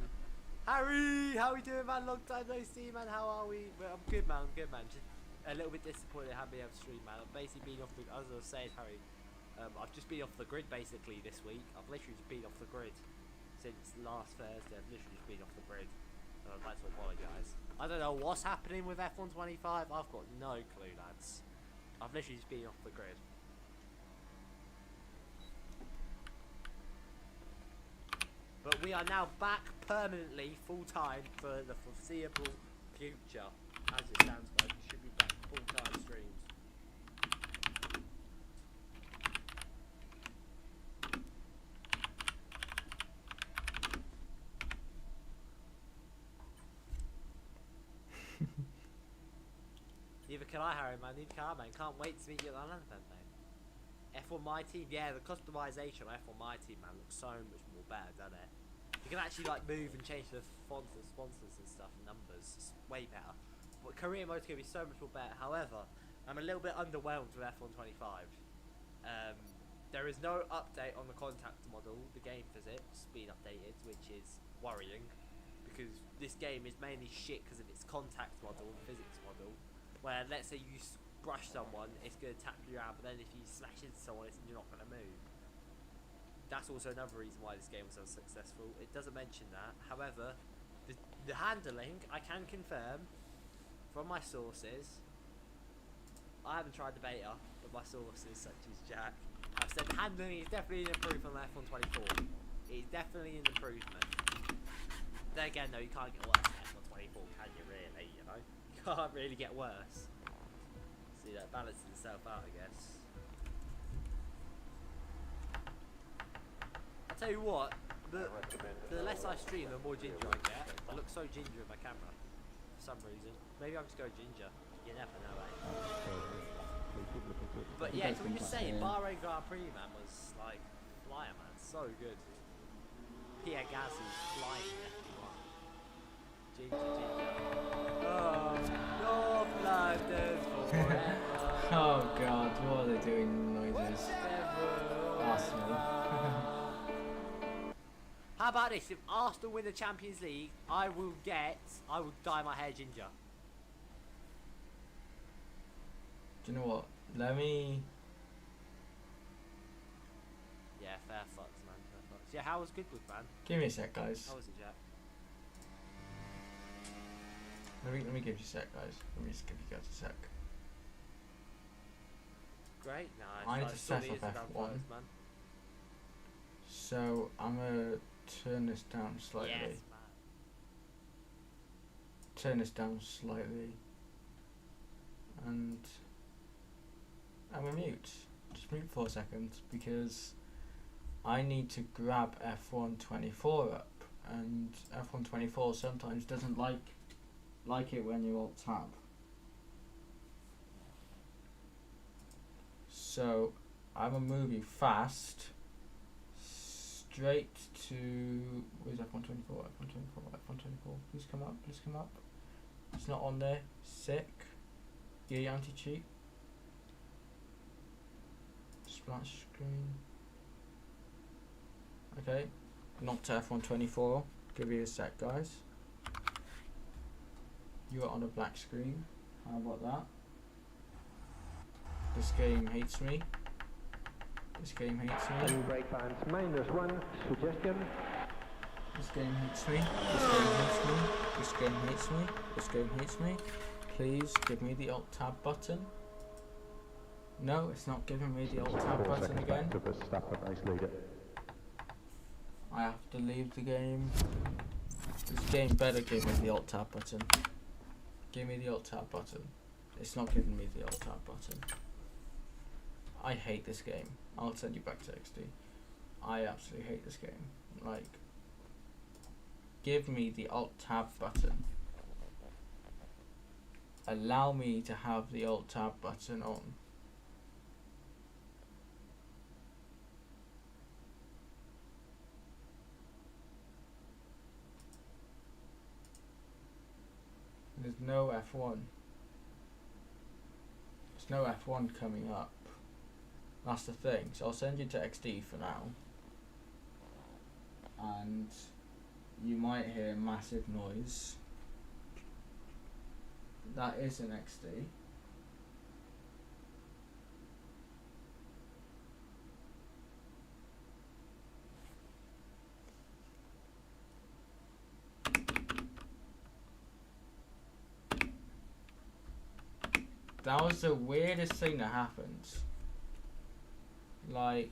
Harry, how we doing, man? Long time no see, man. How are we? Well, I'm good, man. Just a little bit disappointed I haven't been able to stream, man. I've basically been off the, as I was saying, Harry, I've just been off the grid basically this week. I've literally just been off the grid since last Thursday. I've literally just been off the grid. And I'd like to apologise. I don't know what's happening with F125. I've got no clue, lads. I've literally just been off the grid. But we are now back permanently, full-time, for the foreseeable future. As it stands, guys, we should be back full-time streams. Neither can I, Harry, man. Neither can I, man. Can't wait to meet you at the LAN event, mate. F1 My Team, yeah, the customization on F1 My Team, man, looks so much more better, doesn't it? You can actually like move and change the fonts and sponsors and stuff and numbers. It's way better. But career mode's gonna be so much more better. However, I'm a little bit underwhelmed with F1 25. There is no update on the contact model. The game physics been updated, which is worrying because this game is mainly shit because of its contact model and physics model. Where let's say you brush someone, it's gonna tap you out, but then if you smash into someone, you're not gonna move. That's also another reason why this game was so successful. It doesn't mention that. However, the handling, I can confirm from my sources. I haven't tried the beta, but my sources, such as Jack, have said the handling is definitely an improvement on F1 24. It is definitely an improvement. Then again, though, you can't get worse than F1 24, can you really? You know, you can't really get worse. See, that balances itself out, I guess. I tell you what, the less I stream, the more ginger I get. I look so ginger in my camera for some reason. Maybe I'll just go ginger. You never know, eh? But yeah, so what you're saying, Bahrain Grand Prix, man, was like flyer, man, so good. Pierre Gasly's flying F1. Ginger. Oh, North London forever. Oh god, what are they doing noises? Arsenal. How about this? If Arsenal win the Champions League, I will dye my hair ginger. Do you know what? Let me. Yeah, fair fucks, man. Fair fucks. Yeah, how was Goodwood, man? Give me a sec, guys. How was it, Jack? Let me give you a sec, guys. Let me just give you guys a sec. Great. Nice. I need to set up F1. Man. So I'm gonna turn this down slightly. Yes, man. Turn this down slightly. And I'm gonna mute. Just mute for a second because I need to grab F1 24 up, and F1 24 sometimes doesn't like it when you alt tab. So I'm gonna move you fast straight to where's F1 24? F1 24, F1 24. Please come up, please come up. It's not on there. Sick. Yeah, anti-cheat. Splash screen. Okay. Not to F1 24. Give you a sec, guys. You are on a black screen. How about that? This game hates me. This game hates me. Brake bands -1 suggestion. This game hates me. This game hates me. This game hates me. This game hates me. Please give me the alt tab button. No, it's not giving me the alt tab button again. I have to leave the game. This game better give me the alt tab button. Give me the alt tab button. It's not giving me the alt tab button. I hate this game. I'll send you back to XD. I absolutely hate this game. Like, give me the alt tab button. Allow me to have the alt tab button on. There's no F1. There's no F1 coming up. That's the thing. So I'll send you to XD for now. And you might hear massive noise. That is an XD. That was the weirdest thing that happened. Like,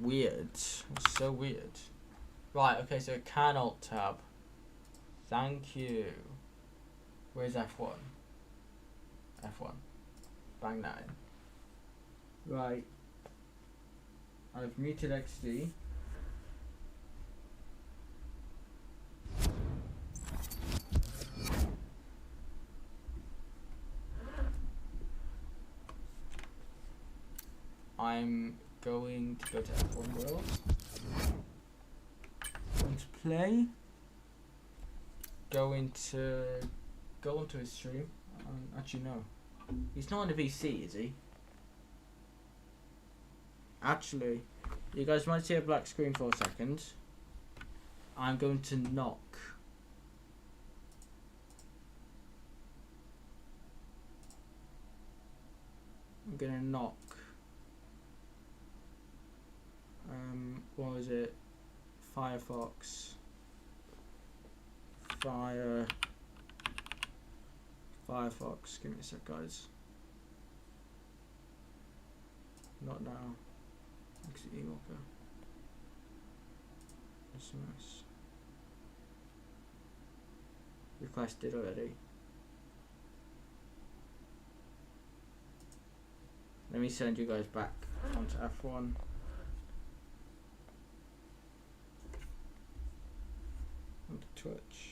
weird. It's so weird. Right, okay, so can alt tab. Thank you. Where's F1? F1. Bang that in. Right. I've muted XD. Go to F1 World. Going to play. Go onto his stream. Actually, no. He's not on the VC, is he? Actually, you guys might see a black screen for a second. I'm going to knock. I'm gonna knock. What was it? Firefox. Firefox. Give me a sec, guys. Not now. Exit Ewalker. SMS. Requested already. Let me send you guys back onto F1. Onto Twitch.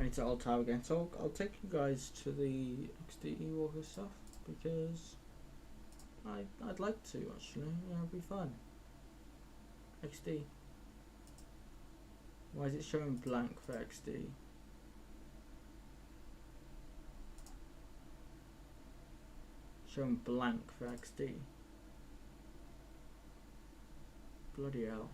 I need to alt tab again, so I'll take you guys to the XD Ewalker stuff because I'd like to actually. Yeah, it'd be fun. XD. Why is it showing blank for XD? Showing blank for XD. Bloody hell.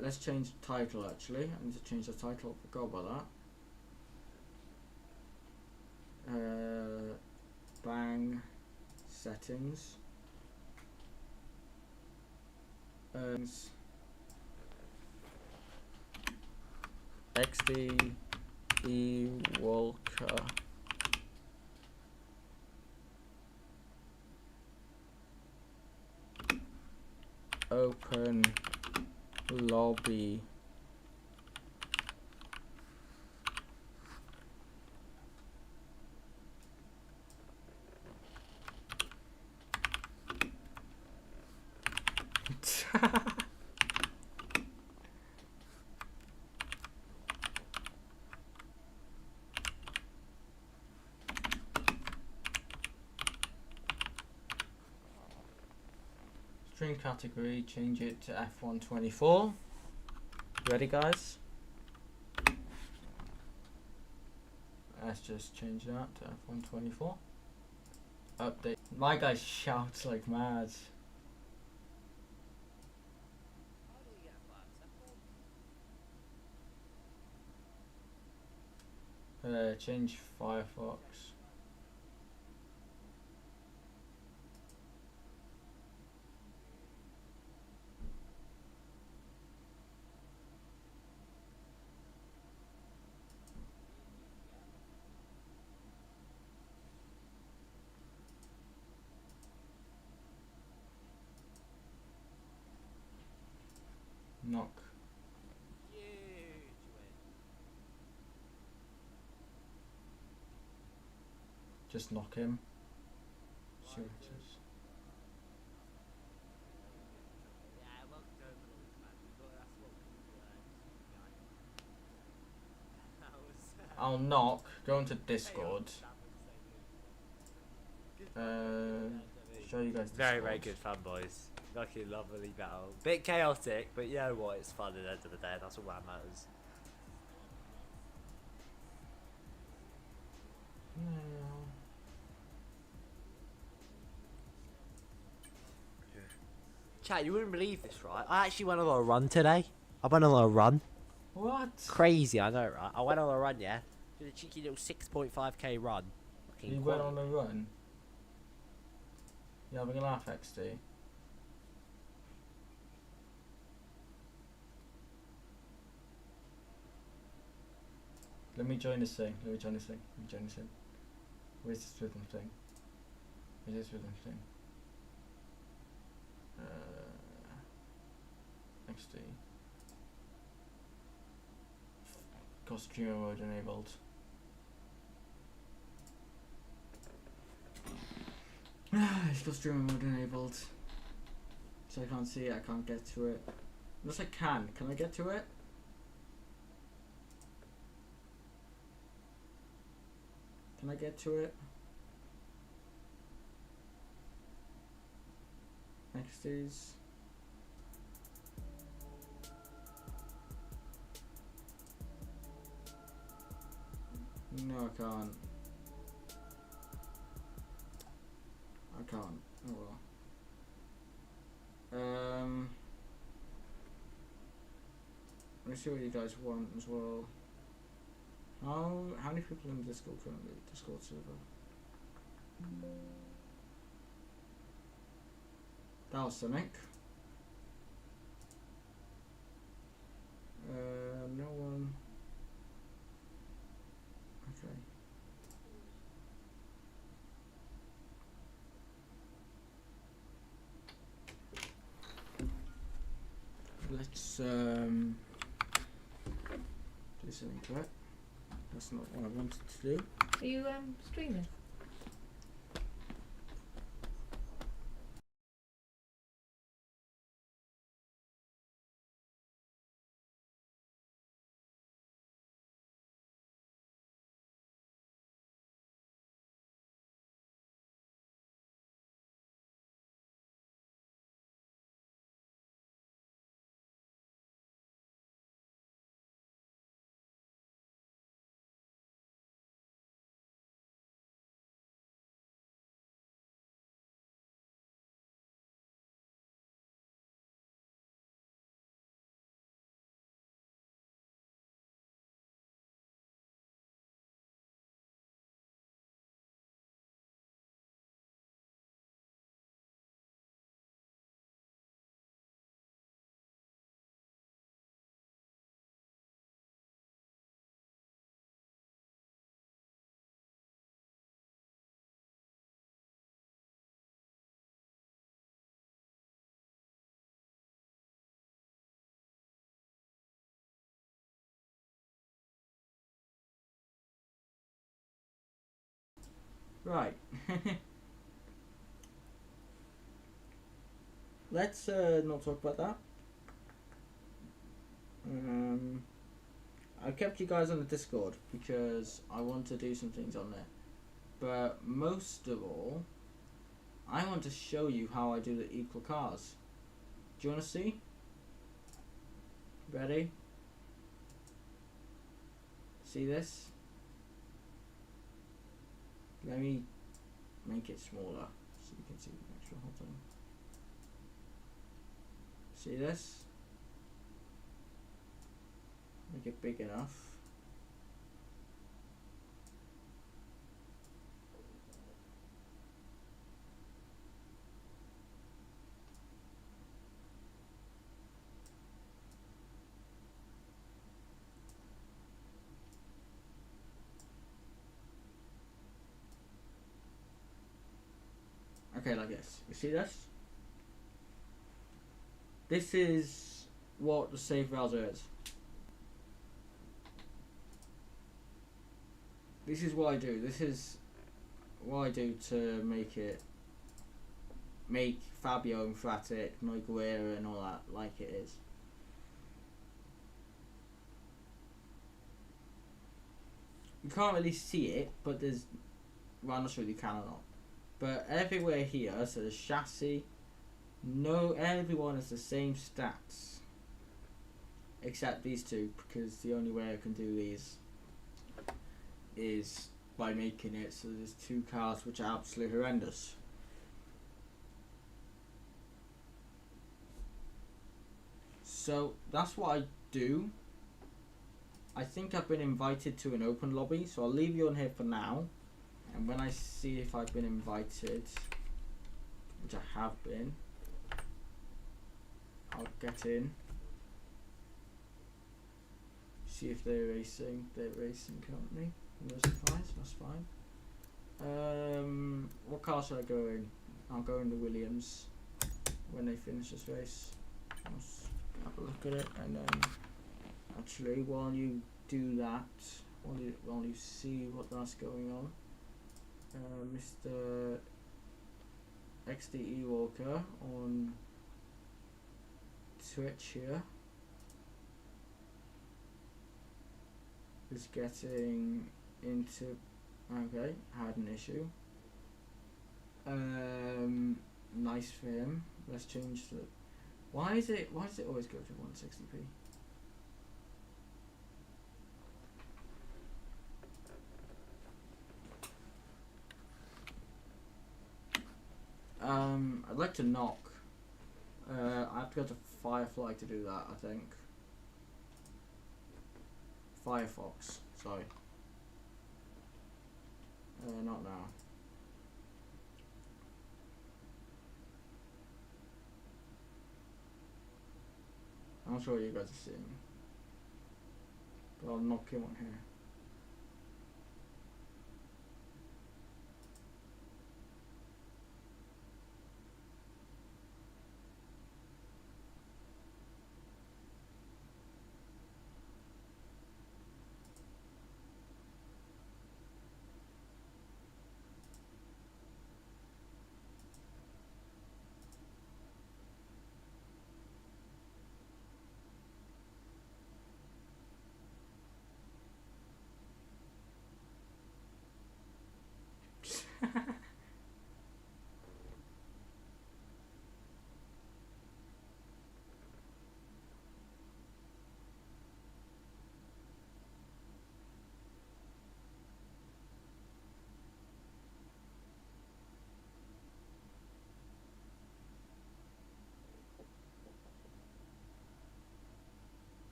Let's change the title actually. I need to change the title, forgot about that. Bang settings. XD Ewalker. Open lobby. Stream category, change it to F124. Ready, guys? Let's just change that to F124. Update. My guy shouts like mad. Change Firefox. Knock. Just knock him. See what it is. I'll knock. Go into Discord. Show you guys. Very, Discord. very good fun, boys. Fucking lovely battle. Bit chaotic, but you know what? It's fun at the end of the day. That's all that matters. Chat, you wouldn't believe this, right? I actually went on a run today. I went on a run. What? Crazy, I know, right? I went on a run, yeah. Did a cheeky little 6.5k run. Fucking You went on a run? You having a laugh, XD? Let me join this thing. Where's this rhythm thing? XD. Got streamer mode enabled. It's got streamer mode enabled. So I can't see it, I can't get to it. Unless I can. Can I get to it? Can I get to it? Next is no, I can't. I can't. Oh well. Let's see what you guys want as well. How many people in the Discord currently? Discord server. That was Sonic. No one. Okay. Let's do something to it. That's not what I wanted to do. Are you streaming? Right. Let's not talk about that. I kept you guys on the Discord because I want to do some things on there. But most of all, I want to show you how I do the equal cars. Do you want to see? Ready? See this? Let me make it smaller so you can see the actual whole thing. See this? Make it big enough. Okay, like this. You see this? This is what the save browser is. This is what I do. This is what I do to make Fabio emphatic, Noiguera and all that like it is. You can't really see it, but there's, well, I'm not sure if you can or not. But everywhere here, so the chassis, no, everyone has the same stats. Except these two, because the only way I can do these is by making it so there's two cars which are absolutely horrendous. So that's what I do. I think I've been invited to an open lobby, so I'll leave you on here for now. And when I see if I've been invited, have been. I'll get in. See if they're racing. They're racing currently. No surprise. That's fine. What car should I go in? I'll go in the Williams when they finish this race. Let's have a look at it, and then actually while you do that, while you see what that's going on, Mr. XD Ewalker on Twitch here is getting into. Okay, had an issue. Nice for him. Let's change the. Why does it always go to 160p? I'd like to knock. I have to go to Firefly to do that, I think. Firefox, sorry. Not now. I'm not sure what you guys are seeing, but I'll knock him on here.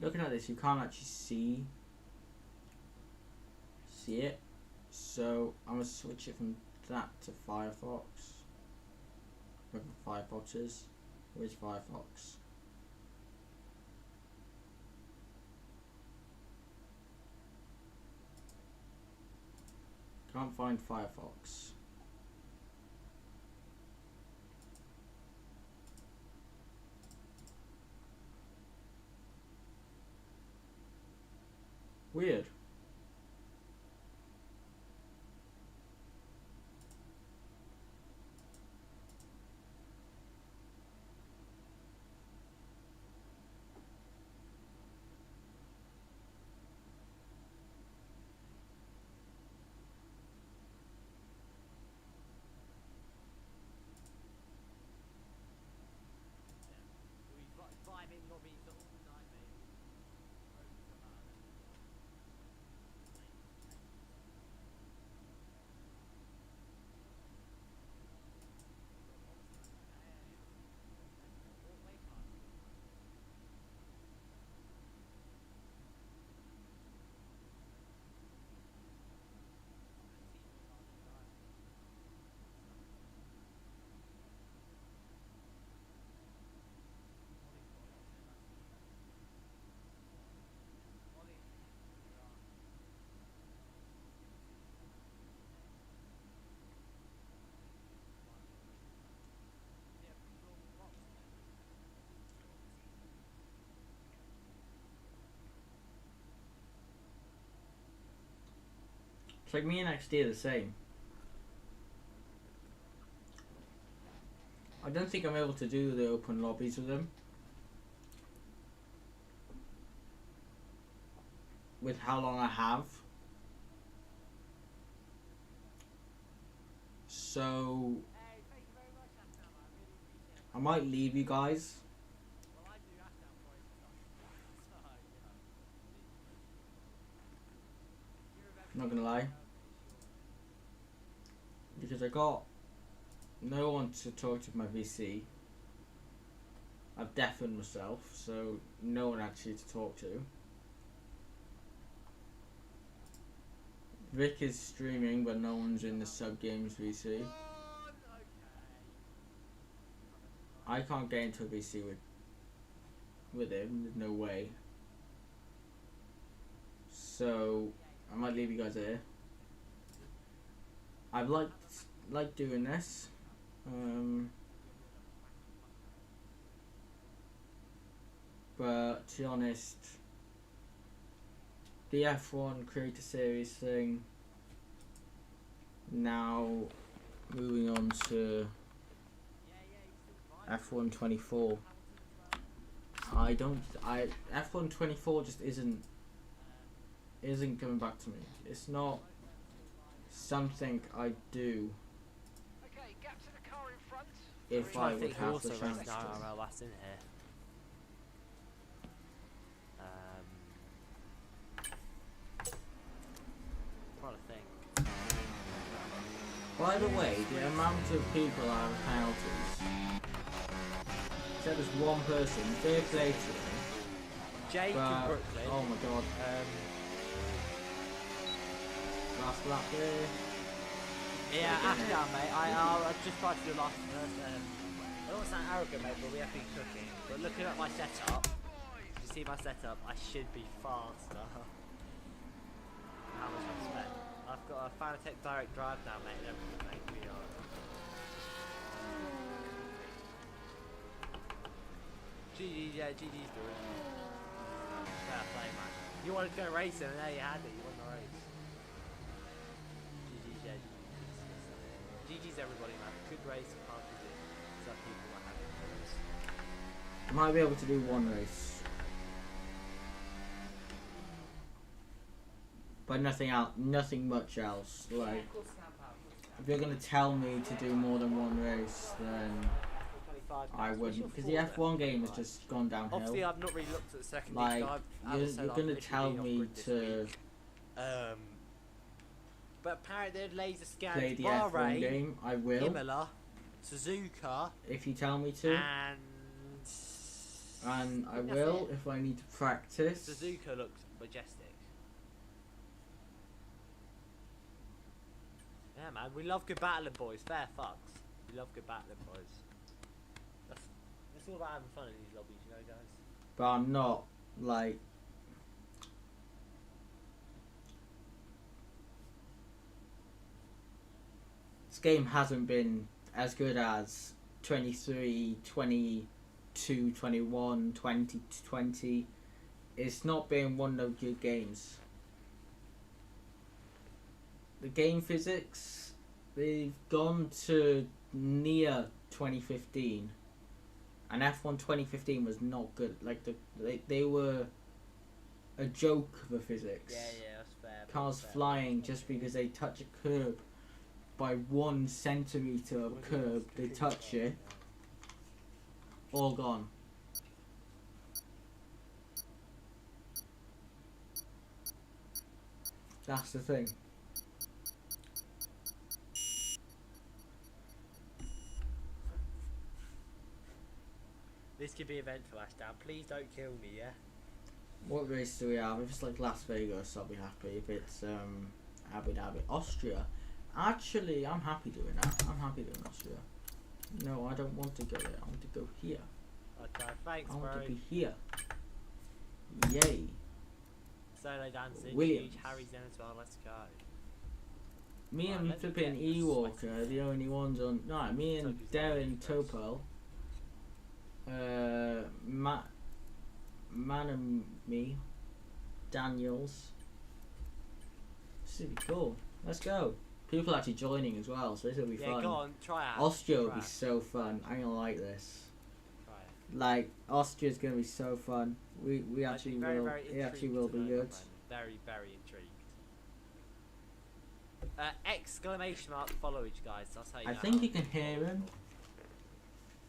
Looking at this, you can't actually see it, so I'm gonna switch it from that to Firefox. Wherever Firefox is. Where's Firefox? Can't find Firefox. Weird. Vibing lobbies all night, mate. It's like me and XD are the same. I don't think I'm able to do the open lobbies with them. With how long I have. So Hey, thank you very much, Ashton. I really appreciate it. I might leave you guys. Well, I do Ashton for it. So, Not gonna lie. Because I got no one to talk to my VC. I've deafened myself, so no one actually to talk to. Vic is streaming, but no one's in the sub games VC. I can't get into a VC with him. There's no way. So I might leave you guys here. I've liked doing this. But to be honest, the F1 Creator Series thing. Now moving on to F1 24. F1 24 just isn't coming back to me. It's not something I do if I would have the chance to. That's in here. Trying to think. By the way, the amount of people out of penalties. Except there's one person. Fair play to him. Jake But, in Brooklyn. oh my god. Last lap there. Yeah, actually, mate. I just tried to do last first. I don't want to sound arrogant, mate, but we have been cooking. But looking at my setup, if you see my setup, I should be faster. How much I've spent. I've got a Fanatec direct drive now, mate, and everything, mate. We are. GG's doing it. Fair play, man. You wanted to go racing, and there you had it. You won the race. GG's everybody, man. Good race, hard to do. Some people are having a race. I might be able to do one race. But nothing much else. Like, if you're gonna tell me to do more than one race, then I wouldn't. Because the F1 game has just gone downhill. Obviously, I've not really looked at the second Like, league. you're gonna tell me to but apparently they've laser scanned play the F1 game. I will. Imola, Suzuka, If you tell me to. And I will if I need to practice. Suzuka looks majestic. Yeah, man, we love good battling, boys. Fair fucks. We love good battling, boys. It's all about having fun in these lobbies, you know, guys. But I'm not, like... This game hasn't been as good as 23, 22, 21, 20, 20. It's not been one of those good games. The game physics, they've gone to near 2015. And F1 2015 was not good. Like, they were a joke, the physics. Yeah, that's fair. Cars fair. flying just because they touch a curb by 1 centimetre of curb, they touch it, all gone. That's the thing. This could be eventful, Ashdown. Please don't kill me, yeah? What race do we have? If it's like Las Vegas, I'll be happy. If it's Abu Dhabi, Austria. Actually, I'm happy doing that. I'm happy doing Austria. No, I don't want to go there. I want to go here. Okay, thanks, I want bro. to be here. Yay. Solo dancing, Williams. huge Harry's in as well. Let's go. Me Right, and let me flipping get this Ewalker are the only ones on. No, me and Darren Topel. Man and me, Daniels. This would be cool. Let's go. People actually joining as well, so this will be Yeah, fun. go on, try out. Austria will Try be it. so fun. I'm gonna like this. Try it. Like, Austria's gonna be so fun. We actually I'd be very, will. very It actually intrigued will to be know, good. man. Very, very intrigued. Exclamation mark follow each guys. That's how you I know think how you can hear him.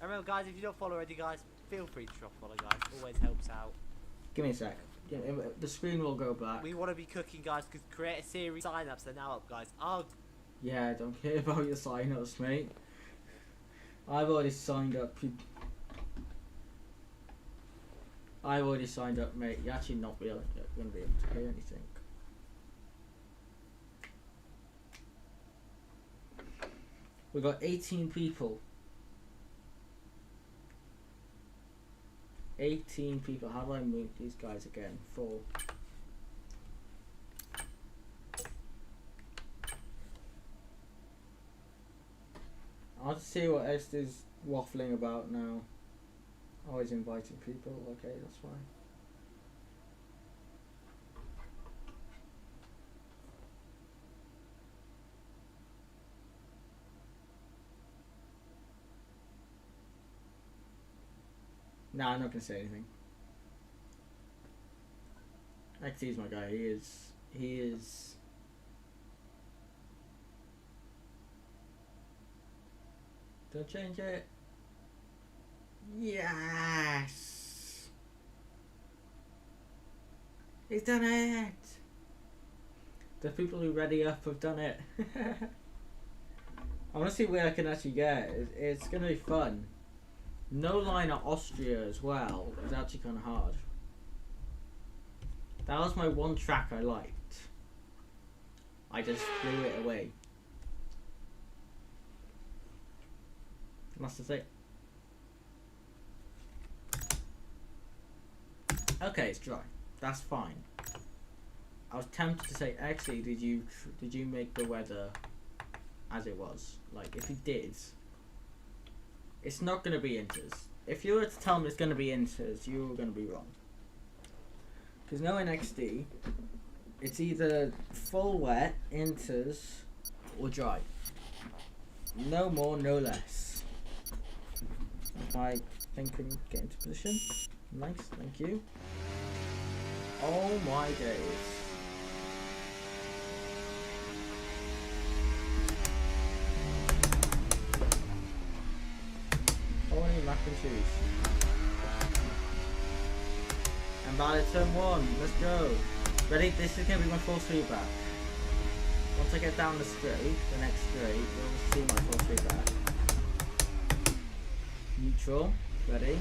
And remember, guys, if you don't follow already, guys, feel free to drop follow, guys. Always helps out. Give me a sec. Yeah, the screen will go black. We want to be cooking, guys, because create a series sign-ups. They're now up, guys. Oh, Yeah, I don't care about your sign-ups, mate. I've already signed up. I've already signed up, mate. You're actually not going to be able to hear anything. We got 18 people. 18 people. How do I move these guys again? 4. I'll see what Esther's waffling about now. Always inviting people. Okay, that's fine. Nah, I'm not gonna say anything. XT's my guy. He is. Don't change it. Yes. He's done it. The people who ready up have done it. I want to see where I can actually get. It's gonna be fun. No line at Austria as well. It's actually kind of hard. That was my one track I liked. I just threw it away. That's the thing. Okay, it's dry. That's fine. I was tempted to say, actually, did you make the weather as it was? Like, if you did, it's not going to be inters. If you were to tell me it's going to be inters, you were going to be wrong. Because knowing XD, it's either full wet, inters, or dry. No more, no less. I think we can get into position. Nice, thank you. Oh my days. Oh, I need mac and cheese. And by turn 1, let's go. Ready? This is going to be my full sweep back. Once I get down the straight, the next straight, you'll see my full sweep back. Neutral, ready?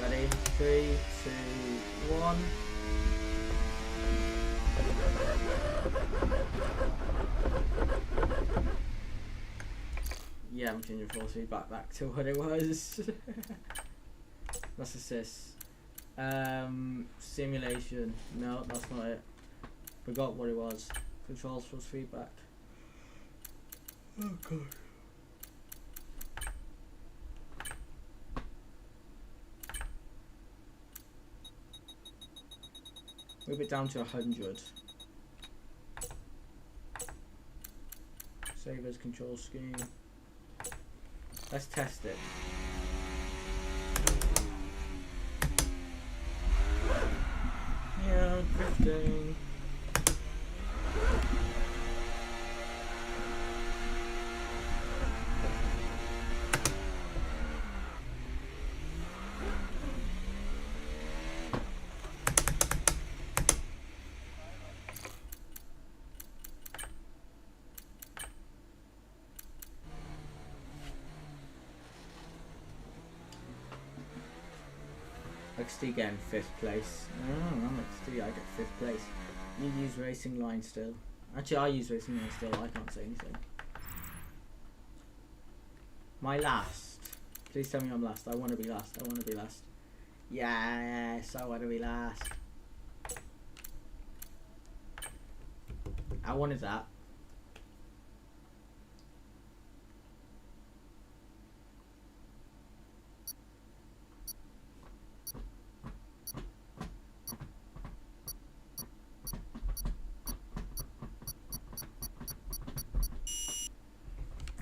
Ready? 3, 2, 1. Yeah, I'm changing full speed back to what it was. That's assist. Simulation. No, that's not it. Forgot what it was. Controls full feedback. Oh god. Move it down to 100. Save as control scheme. Let's test it. Yeah, drifting. XT again, 5th place. Oh, I'm XT, I get 5th place. You use racing line still. Actually, I use racing line still, I can't say anything. My last. Please tell me I'm last. I want to be last. I want to be last. Yes, I want to be last. I wanted that.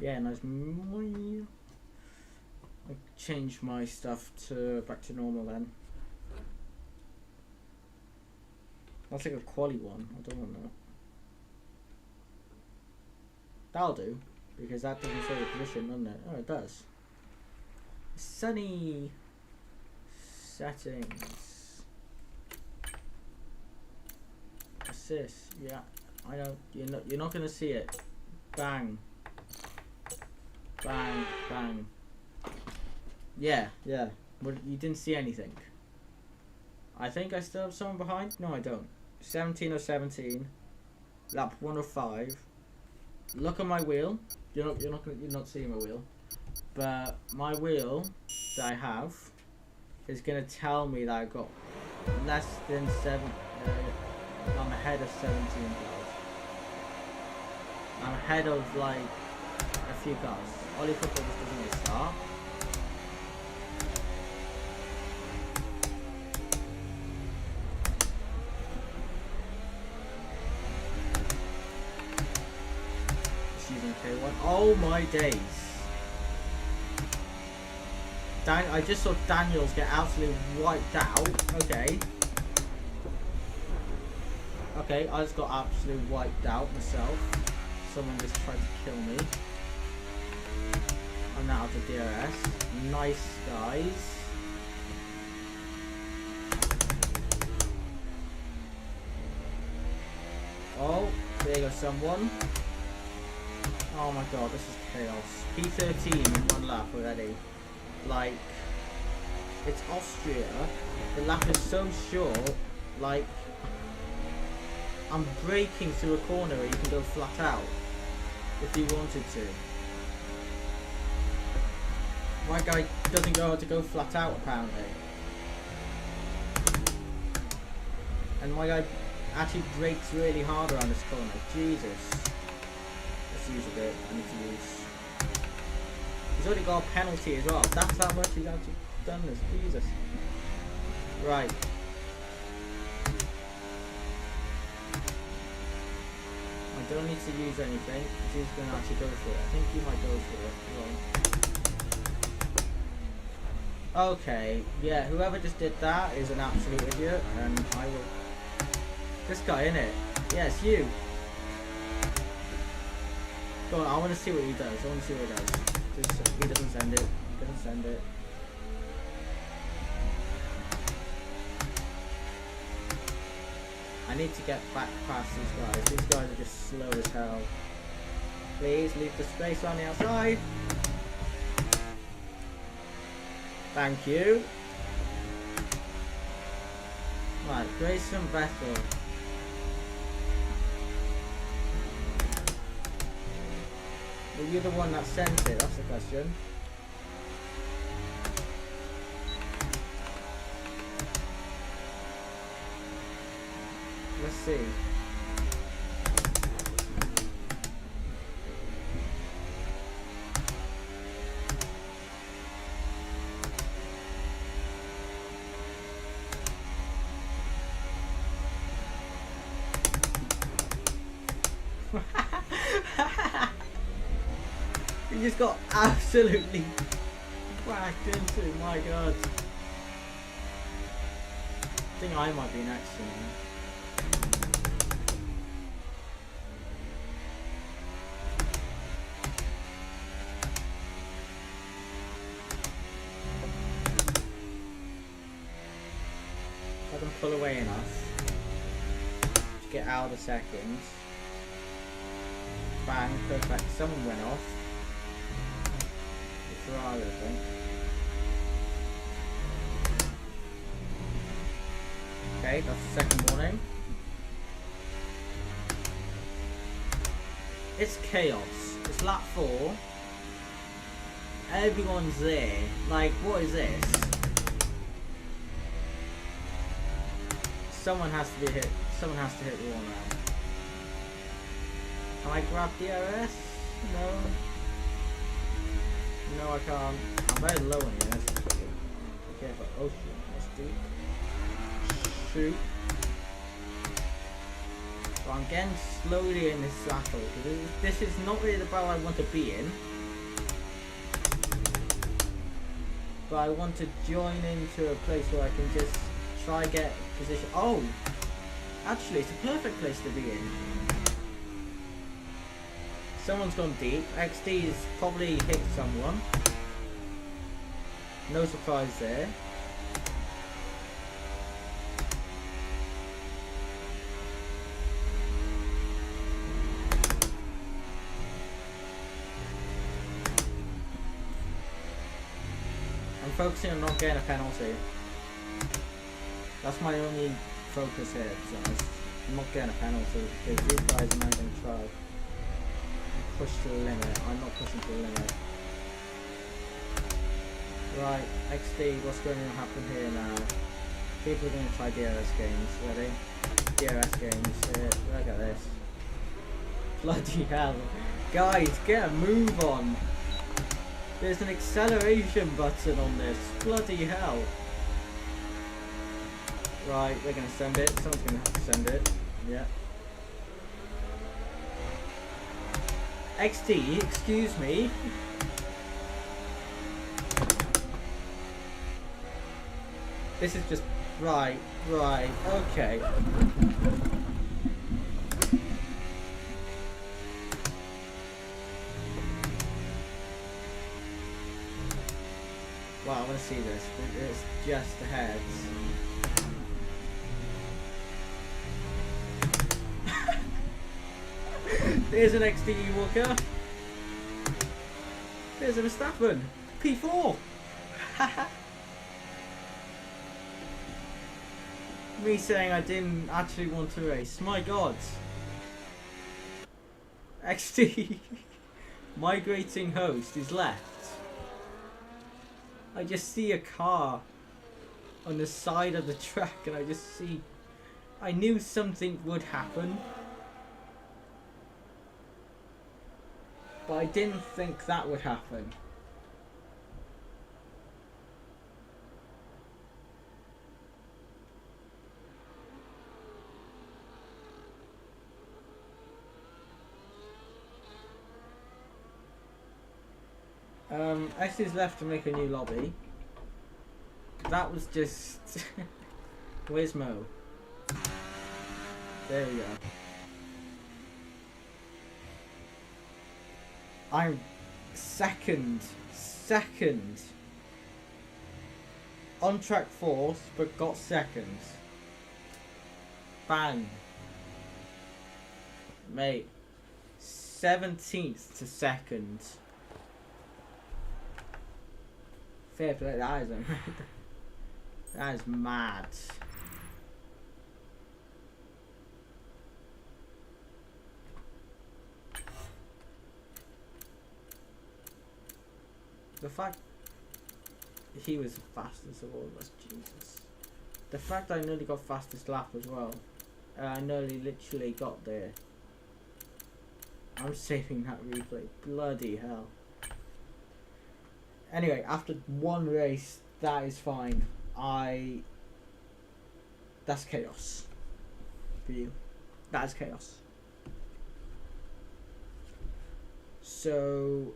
Yeah, nice. I changed my stuff to back to normal then. That's like a quali one. I don't want that. That'll do, because that doesn't show the position, doesn't it? Oh, it does. Sunny settings. Assist. Yeah, I know. You're not gonna see it. Bang. Bang, bang. Yeah. But you didn't see anything. I think I still have someone behind. No, I don't. 17 or 17. lap 105. Look at my wheel. You're not seeing my wheel, but my wheel that I have is gonna tell me that I got less than 7. I'm ahead of 17 cars. I'm ahead of like a few cars. Ollie Football just doesn't want to start. Using K1. Oh my days. I just saw Daniels get absolutely wiped out. Okay. Okay, I just got absolutely wiped out myself. Someone just tried to kill me. I'm now out of DRS. Nice, guys. Oh, there goes someone. Oh my god, this is chaos. P13 in 1 lap already. Like, it's Austria. The lap is so short. Like, I'm braking through a corner where you can go flat out if you wanted to. My guy doesn't know how to go flat out apparently. And my guy actually brakes really hard around this corner. Jesus. Let's use a bit. I need to use. He's already got a penalty as well. That's how much he's actually done this. Jesus. Right. I don't need to use anything. He's going to actually go for it. I think he might go for it. Wrong. Okay. Yeah, whoever just did that is an absolute idiot. And I will... This guy, innit? Yes, you. Go on, I want to see what he does. I want to see what he does. He doesn't send it. He doesn't send it. I need to get back past these guys. These guys are just slow as hell. Please leave the space on the outside. Thank you. Right, Grayson Bethel. Were you the one that sent it? That's the question. Let's see. You just got absolutely whacked into, my god. I think I might be next to him. Let them pull away enough to get out of the seconds. Bang, perfect. Someone went off. Ferrari, I think. Okay, that's the second warning. It's chaos. It's lap 4. Everyone's there. Like, what is this? Someone has to be hit. Someone has to hit the wall now. Can I grab DRS? No. No, I can't. I'm very low on here. Be careful. Oh shoot, that's deep. Shoot. So I'm getting slowly in this battle. This is not really the battle I want to be in. But I want to join into a place where I can just try get position. Oh! Actually, it's a perfect place to be in. Someone's gone deep. XD's probably hit someone. No surprise there. I'm focusing on not getting a penalty. That's my only focus here, to be honest. I'm not getting a penalty because these guys are not going to try. Push to the limit. I'm not pushing to the limit. Right, XD, what's going to happen here now? People are going to try DRS games. Ready? DRS games. Look at this. Bloody hell. Guys, get a move on. There's an acceleration button on this. Bloody hell. Right, they're going to send it. Someone's going to have to send it. Yeah. XD, excuse me. This is just... Right, okay. Wow, I want to see this. It's just the heads. There's an XD Ewalker. There's a Verstappen. P4. Me saying I didn't actually want to race. My God. XD. Migrating host is left. I just see a car on the side of the track and I just see... I knew something would happen. But I didn't think that would happen. X is left to make a new lobby. That was just... Where's Mo? There we go. I'm second. On track fourth, but got second. Bang. Mate. 17th to second. Fair play, that is that is mad. The fact he was the fastest of all of us, Jesus. The fact I nearly got fastest lap as well. I nearly literally got there. I'm saving that replay. Bloody hell. Anyway, after one race, that is fine. That's chaos. For you. That is chaos. So...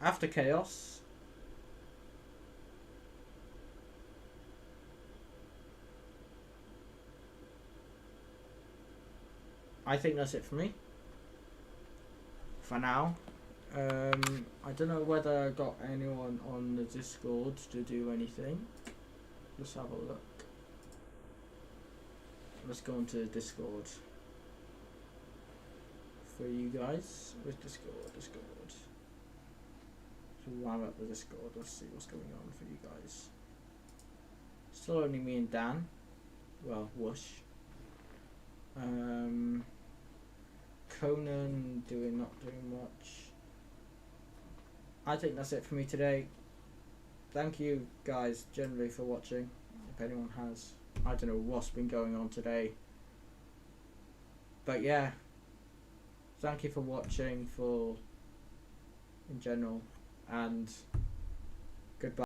After chaos, I think that's it for me. For now. I don't know whether I got anyone on the Discord to do anything. Let's have a look. Let's go into Discord. For you guys. Where's Discord? So I'm at the Discord, let's see what's going on for you guys. Still only me and Dan. Well, Whoosh. Conan not doing much. I think that's it for me today. Thank you guys generally for watching. If anyone has. I don't know what's been going on today. But yeah. Thank you for watching, in general. And goodbye.